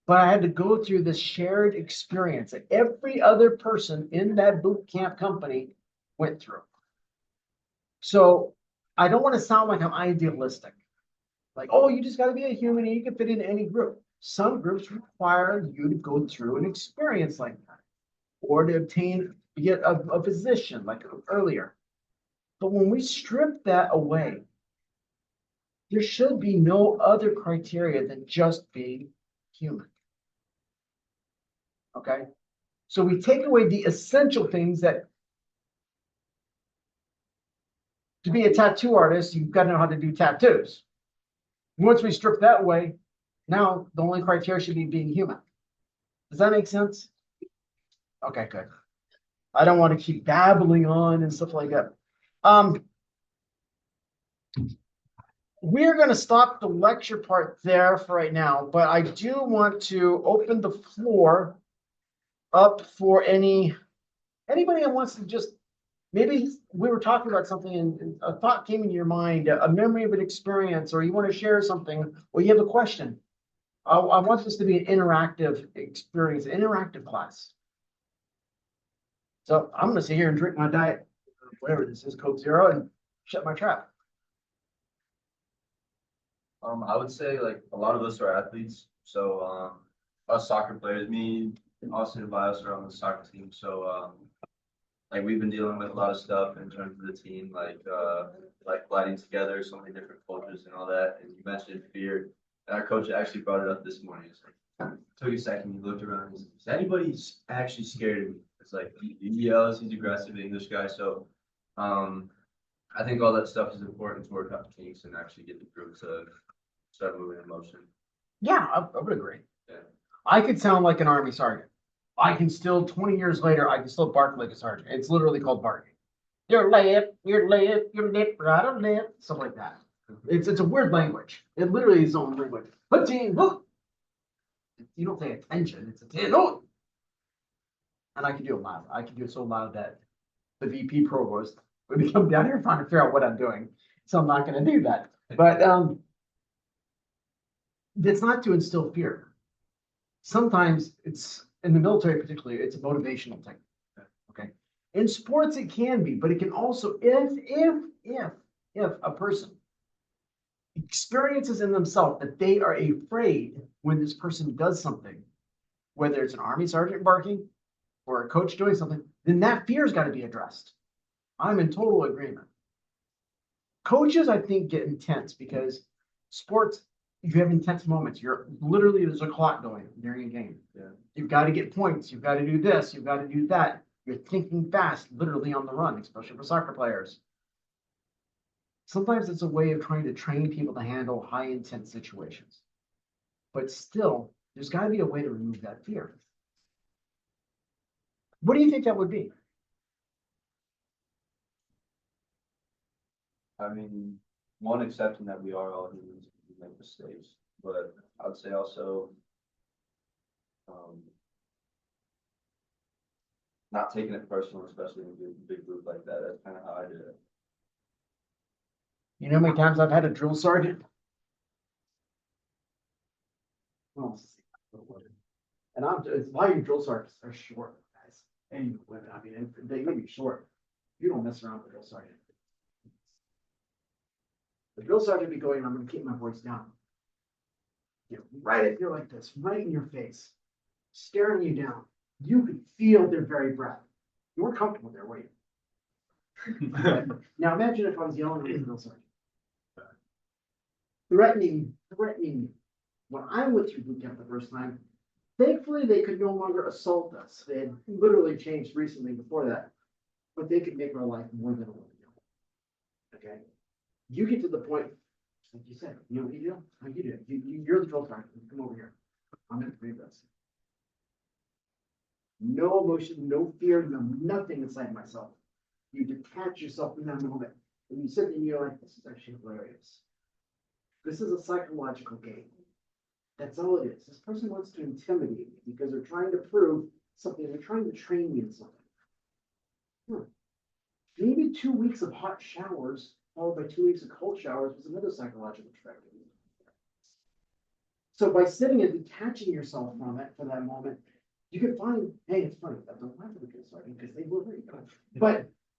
But I had to go through this shared experience that every other person in that boot camp company went through. So I don't want to sound like I'm idealistic. Like, oh, you just got to be a human and you can fit into any group. Some groups require you to go through an experience like that or to obtain, get a position like earlier. But when we strip that away, there should be no other criteria than just being human. Okay? So we take away the essential things that to be a tattoo artist, you've got to know how to do tattoos. Once we strip that away, now the only criteria should be being human. Does that make sense? Okay, good. I don't want to keep babbling on and stuff like that. We're going to stop the lecture part there for right now, but I do want to open the floor up for anybody that wants to just, maybe we were talking about something and a thought came into your mind, a memory of an experience, or you want to share something, or you have a question. I want this to be an interactive experience, an interactive class. So I'm going to sit here and drink my diet, whatever this is, Coke Zero, and shut my trap. I would say like a lot of us are athletes. So us soccer players, me, Austin and Bios are on the soccer team. So like we've been dealing with a lot of stuff in terms of the team, like gliding together, so many different cultures and all that. And you mentioned fear. And our coach actually brought it up this morning. It's like took a second, he looked around, he said, is anybody actually scared of me? It's like he yells, he's aggressive English guy. So I think all that stuff is important to work out the kinks and actually get the group to start moving in motion. Yeah, I would agree. Yeah. I could sound like an Army sergeant. I can still, 20 years later, I can still bark like a sergeant. It's literally called barking. Your left, your left, right or left, stuff like that. It's a weird language. It literally is its own language. But you don't say attention, it's attention. And I can do it loud. I can do it so loud that the VP provost would be coming down here trying to figure out what I'm doing. So I'm not going to do that. But it's not to instill fear. Sometimes it's in the military, particularly, it's a motivational thing. Okay. In sports, it can be, but it can also, if a person experiences in themselves that they are afraid when this person does something, whether it's an Army sergeant barking or a coach doing something, then that fear's got to be addressed. I'm in total agreement. Coaches, I think, get intense because sports, you have intense moments. You're literally, there's a clock going during a game. Yeah. You've got to get points. You've got to do this. You've got to do that. You're thinking fast, literally on the run, especially for soccer players. Sometimes it's a way of trying to train people to handle high intense situations. But still, there's got to be a way to remove that fear. What do you think that would be? I mean, one accepting that we are all humans, we make mistakes, but I would say also not taking it personal, especially in a big group like that. That's kind of how I did it. You know how many times I've had a drill sergeant? Well, and it's why your drill sergeants are short, guys. And women, I mean, they may be short. You don't mess around with a drill sergeant. The drill sergeant be going, I'm going to keep my voice down. Get right at you like this, right in your face, staring you down. You could feel their very breath. You weren't comfortable there, were you? Now imagine if I was yelling at the drill sergeant. Threatening me. When I went through boot camp the first time, thankfully they could no longer assault us. They had literally changed recently before that, but they could make our life more than a living. Okay, you get to the point, like you said, you know what you do? How you do it? You're the drill sergeant. Come over here. I'm going to read this. No emotion, no fear, no nothing inside myself. You detach yourself from that moment. And you sit and you're like, this is actually hilarious. This is a psychological game. That's all it is. This person wants to intimidate me because they're trying to prove something. They're trying to train me in something. Maybe 2 weeks of hot showers followed by 2 weeks of cold showers was another psychological trick. So by sitting and detaching yourself from it for that moment, you can find, hey, it's funny. I don't laugh at the kids because they will hurt you.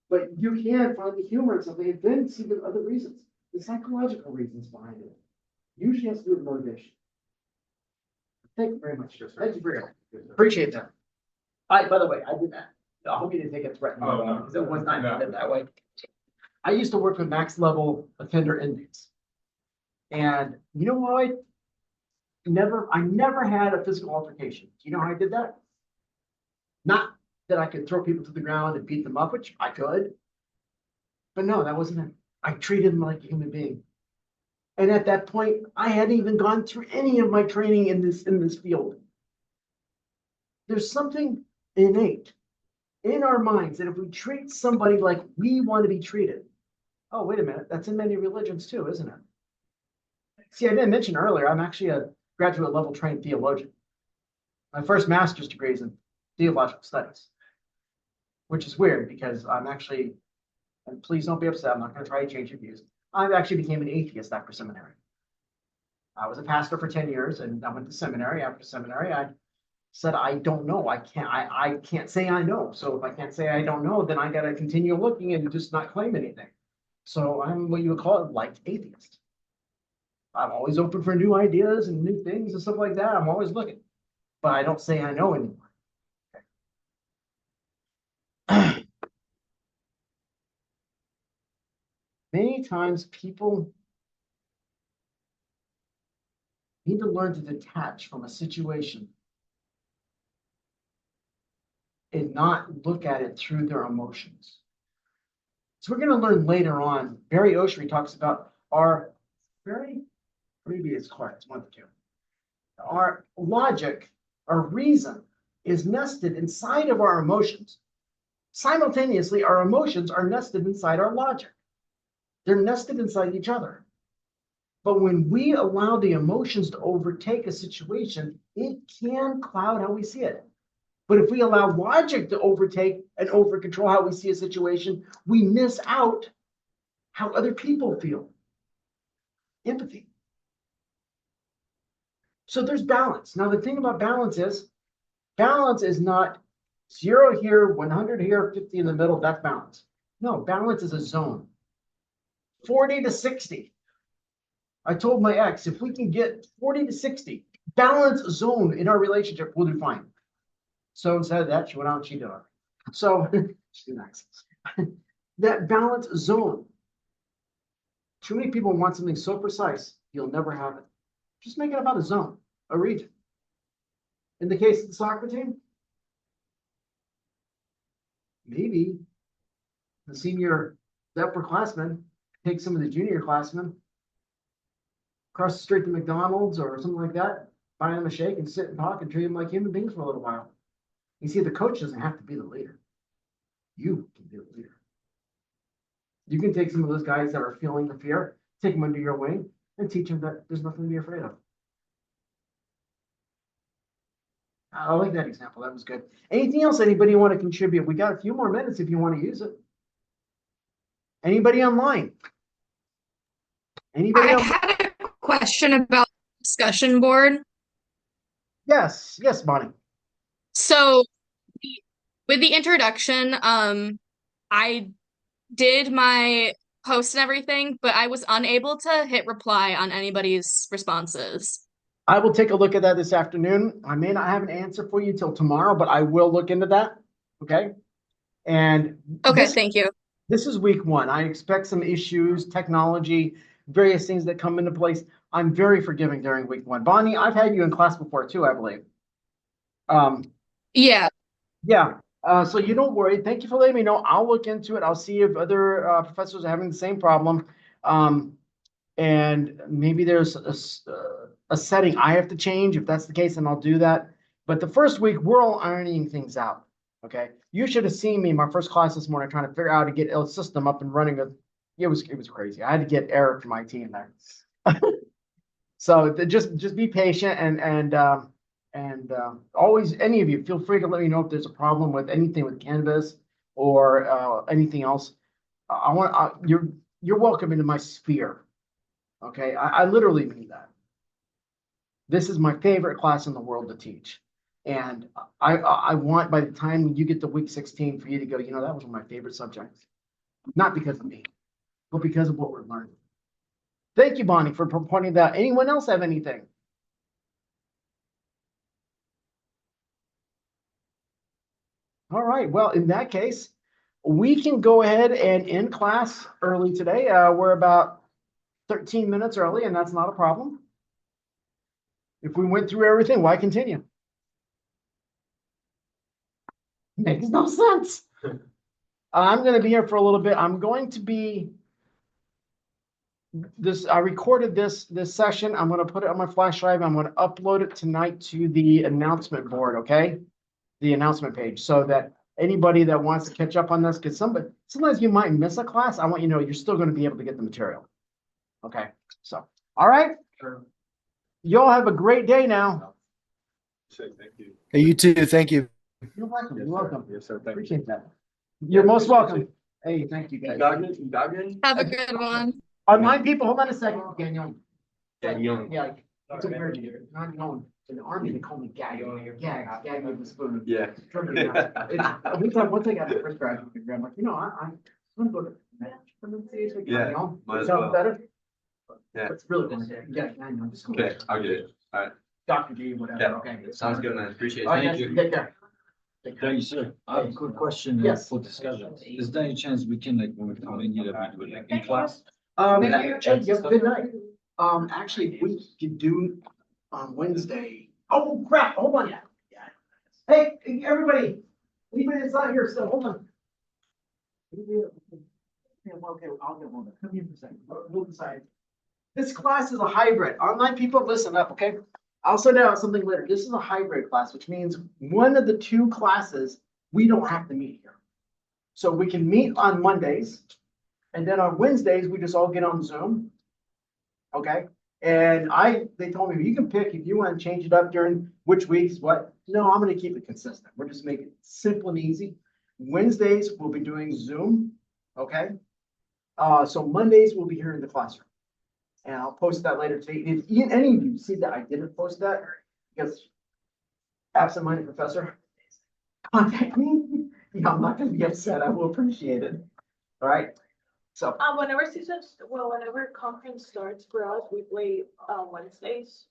But you can find the humor in something and then see the other reasons, the psychological reasons behind it. Usually has to do with motivation. Thank you very much. Thank you for your appreciate that. By the way, I did that. I hope you didn't take it threatening because it was not intended that way. I used to work with max level offender inmates. And you know how I never had a physical altercation. Do you know how I did that? Not that I could throw people to the ground and beat them up, which I could. But no, that wasn't it. I treated them like a human being. And at that point, I hadn't even gone through any of my training in this field. There's something innate in our minds that if we treat somebody like we want to be treated, oh, wait a minute, that's in many religions too, isn't it? See, I didn't mention earlier, I'm actually a graduate level trained theologian. My first master's degree is in theological studies, which is weird because I'm actually, and please don't be upset, I'm not going to try to change your views. I actually became an atheist after seminary. I was a pastor for 10 years and I went to seminary. After seminary, I said, I don't know. I can't say I know. So if I can't say I don't know, then I got to continue looking and just not claim anything. So I'm what you would call it, like atheist. I'm always open for new ideas and new things and stuff like that. I'm always looking, but I don't say I know anymore. Okay. Many times people need to learn to detach from a situation and not look at it through their emotions. So we're going to learn later on. Barry Oshry talks about our previous class, one of the two. Our logic, our reason is nested inside of our emotions. Simultaneously, our emotions are nested inside our logic. They're nested inside each other. But when we allow the emotions to overtake a situation, it can cloud how we see it. But if we allow logic to overtake and over control how we see a situation, we miss out how other people feel. Empathy. So there's balance. Now, the thing about balance is not 0 here, 100 here, 50 in the middle. That's balance. No, balance is a zone. 40 to 60. I told my ex, if we can get 40 to 60 balance zone in our relationship, we'll do fine. So instead of that, she went out and she did it. So she's nice. That balance zone. Too many people want something so precise, you'll never have it. Just make it about a zone, a region. In the case of the soccer team, maybe the upperclassmen take some of the junior classmen across the street to McDonald's or something like that, buy them a shake and sit and talk and treat them like human beings for a little while. You see, the coach doesn't have to be the leader. You can be the leader. You can take some of those guys that are feeling the fear, take them under your wing, and teach them that there's nothing to be afraid of. I like that example. That was good. Anything else anybody want to contribute? We got a few more minutes if you want to use it. Anybody online? Anybody I else? had a question about the discussion board. Yes, Bonnie. So with the introduction, I did my post and everything, but I was unable to hit reply on anybody's responses. I will take a look at that this afternoon. I may not have an answer for you till tomorrow, but I will look into that. Okay. And Okay, thank you. This is week 1. I expect some issues, technology, various things that come into place. I'm very forgiving during week 1. Bonnie, I've had you in class before too, I believe. Yeah. So you don't worry. Thank you for letting me know. I'll look into it. I'll see if other professors are having the same problem. And maybe there's a setting I have to change. If that's the case, then I'll do that. But the first week, we're all ironing things out. Okay, you should have seen me in my first class this morning trying to figure out how to get a system up and running. It was crazy. I had to get Eric from my team there. So just be patient and always any of you feel free to let me know if there's a problem with anything with Canvas or anything else. You're welcome into my sphere. Okay, I literally mean that. This is my favorite class in the world to teach. And I want by the time you get to week 16 for you to go, you know, that was one of my favorite subjects. Not because of me, but because of what we're learning. Thank you, Bonnie, for pointing that out. Anyone else have anything? All right. Well, in that case, we can go ahead and end class early today. We're about 13 minutes early, and that's not a problem. If we went through everything, why continue? Makes no sense. I'm going to be here for a little bit. I'm going to be this. I recorded this session. I'm going to put it on my flash drive. I'm going to upload it tonight to the announcement board. Okay, the announcement page, so that anybody that wants to catch up on this, because sometimes you might miss a class. I want you to know you're still going to be able to get the material. Okay, so all right. Sure. You all have a great day now. Say thank you. Hey, you too. Thank you. You're welcome. Yes, You're sir. welcome. Yes, sir. Thank you. Appreciate that. You're most welcome. Hey, thank you guys. Daniel? Have a good one. Online people, hold on a second, Daniel. Daniel. Yeah, it's a weird year. I'm going in the army, they call me Gag. Gag with the spoon. Yeah. Every time, once I got the first graduate degree, I'm like, you know, I'm gonna go to match pronunciation. Yeah, You know, might as sounds well. better. Yeah. It's really good. Yeah, I know. Just go. Okay, I'll get it. All right. Dr. G, whatever, Yeah. okay. Sounds good, man. Appreciate it. All right, Thank guys, you. take care. Thank you, sir. I have a quick question Yes. for discussion. Is there any chance we can, like, when we come in here, we do it like in class? Good night. Actually, we could do on Wednesday. Oh crap, hold on. Hey, everybody, anybody that's not here, still, hold on. Okay, I'll get one. Come here for a second. We'll decide. This class is a hybrid. Online people, listen up, okay? I'll send out something later. This is a hybrid class, which means one of the two classes, we don't have to meet here. So we can meet on Mondays, and then on Wednesdays, we just all get on Zoom. Okay, and they told me, you can pick if you want to change it up during which weeks, what. No, I'm gonna keep it consistent. We're just making it simple and easy. Wednesdays, we'll be doing Zoom, okay? So Mondays, we'll be here in the classroom. And I'll post that later today. If any of you see that I didn't post that, because absent-minded professor, contact me. Yeah, I'm not gonna be upset. I will appreciate it. All right, so. Whenever conference starts for us, we play Wednesdays.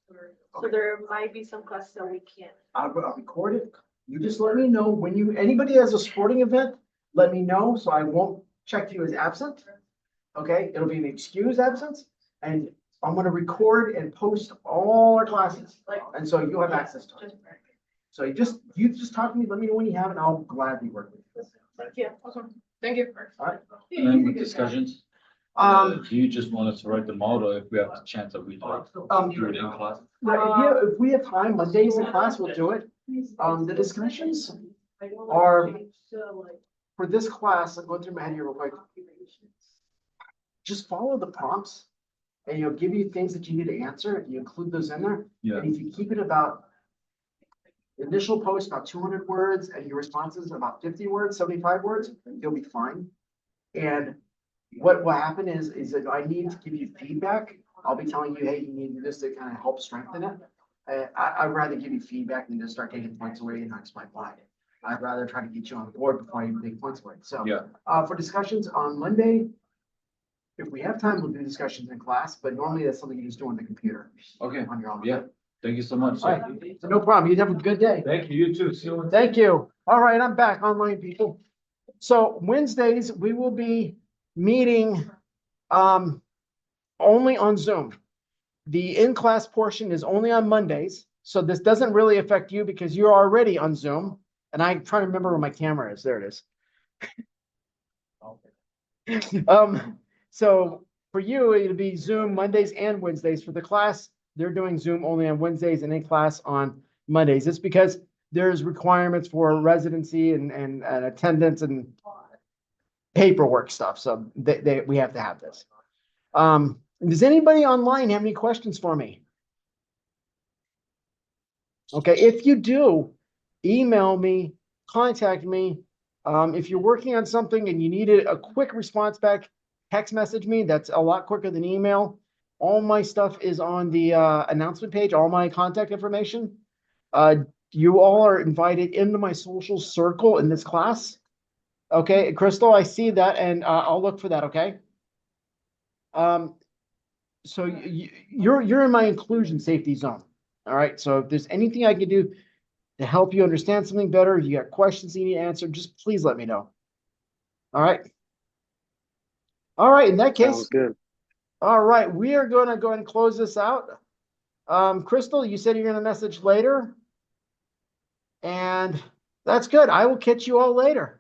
So there might be some classes that we can't. I'll record it. You just let me know when anybody has a sporting event, let me know, so I won't check you as absent. Okay, it'll be an excused absence, and I'm gonna record and post all our classes, and so you'll have access to it. So you just talk to me, let me know when you have it, and I'll gladly work with you. Thank you. Awesome. Thank you. All right? And then with discussions, do you just want us to write them out, or if we have the chance that we do it in class? If we have time, Mondays in class, we'll do it. The discussions are, for this class, I'll go through my head here real quick. Just follow the prompts, and it'll give you things that you need to answer. You include those in there. Yeah. And if you keep it about initial post about 200 words and your responses about 50 words, 75 words, you'll be fine. And what will happen is that I need to give you feedback. I'll be telling you, hey, you need this to kind of help strengthen it. I'd rather give you feedback than just start taking points away and not explain why. I'd rather try to get you on board before I even take points away. So Yeah. For discussions on Monday, if we have time, we'll do discussions in class, but normally that's something you just do on the computer. Okay. On your own. Yeah. Thank you so much. All right. So no problem. You have a good day. Thank you. You too. See you. Thank you. All right, I'm back online, people. So Wednesdays, we will be meeting only on Zoom. The in-class portion is only on Mondays. So this doesn't really affect you because you're already on Zoom. And I'm trying to remember where my camera is. There it is. So for you, it'll be Zoom Mondays and Wednesdays. For the class, they're doing Zoom only on Wednesdays and in class on Mondays. It's because there's requirements for residency and attendance and paperwork stuff. So we have to have this. Does anybody online have any questions for me? Okay, if you do, email me, contact me. If you're working on something and you need a quick response back, text message me. That's a lot quicker than email. All my stuff is on the announcement page, all my contact information. You all are invited into my social circle in this class. Okay, Crystal, I see that, and I'll look for that, okay? So you're in my inclusion safety zone. All right, so if there's anything I can do to help you understand something better, if you got questions you need answered, just please let me know. All right. All right, in that case. Sounds good. All right, we are going to go ahead and close this out. Crystal, you said you're going to message later. And that's good. I will catch you all later.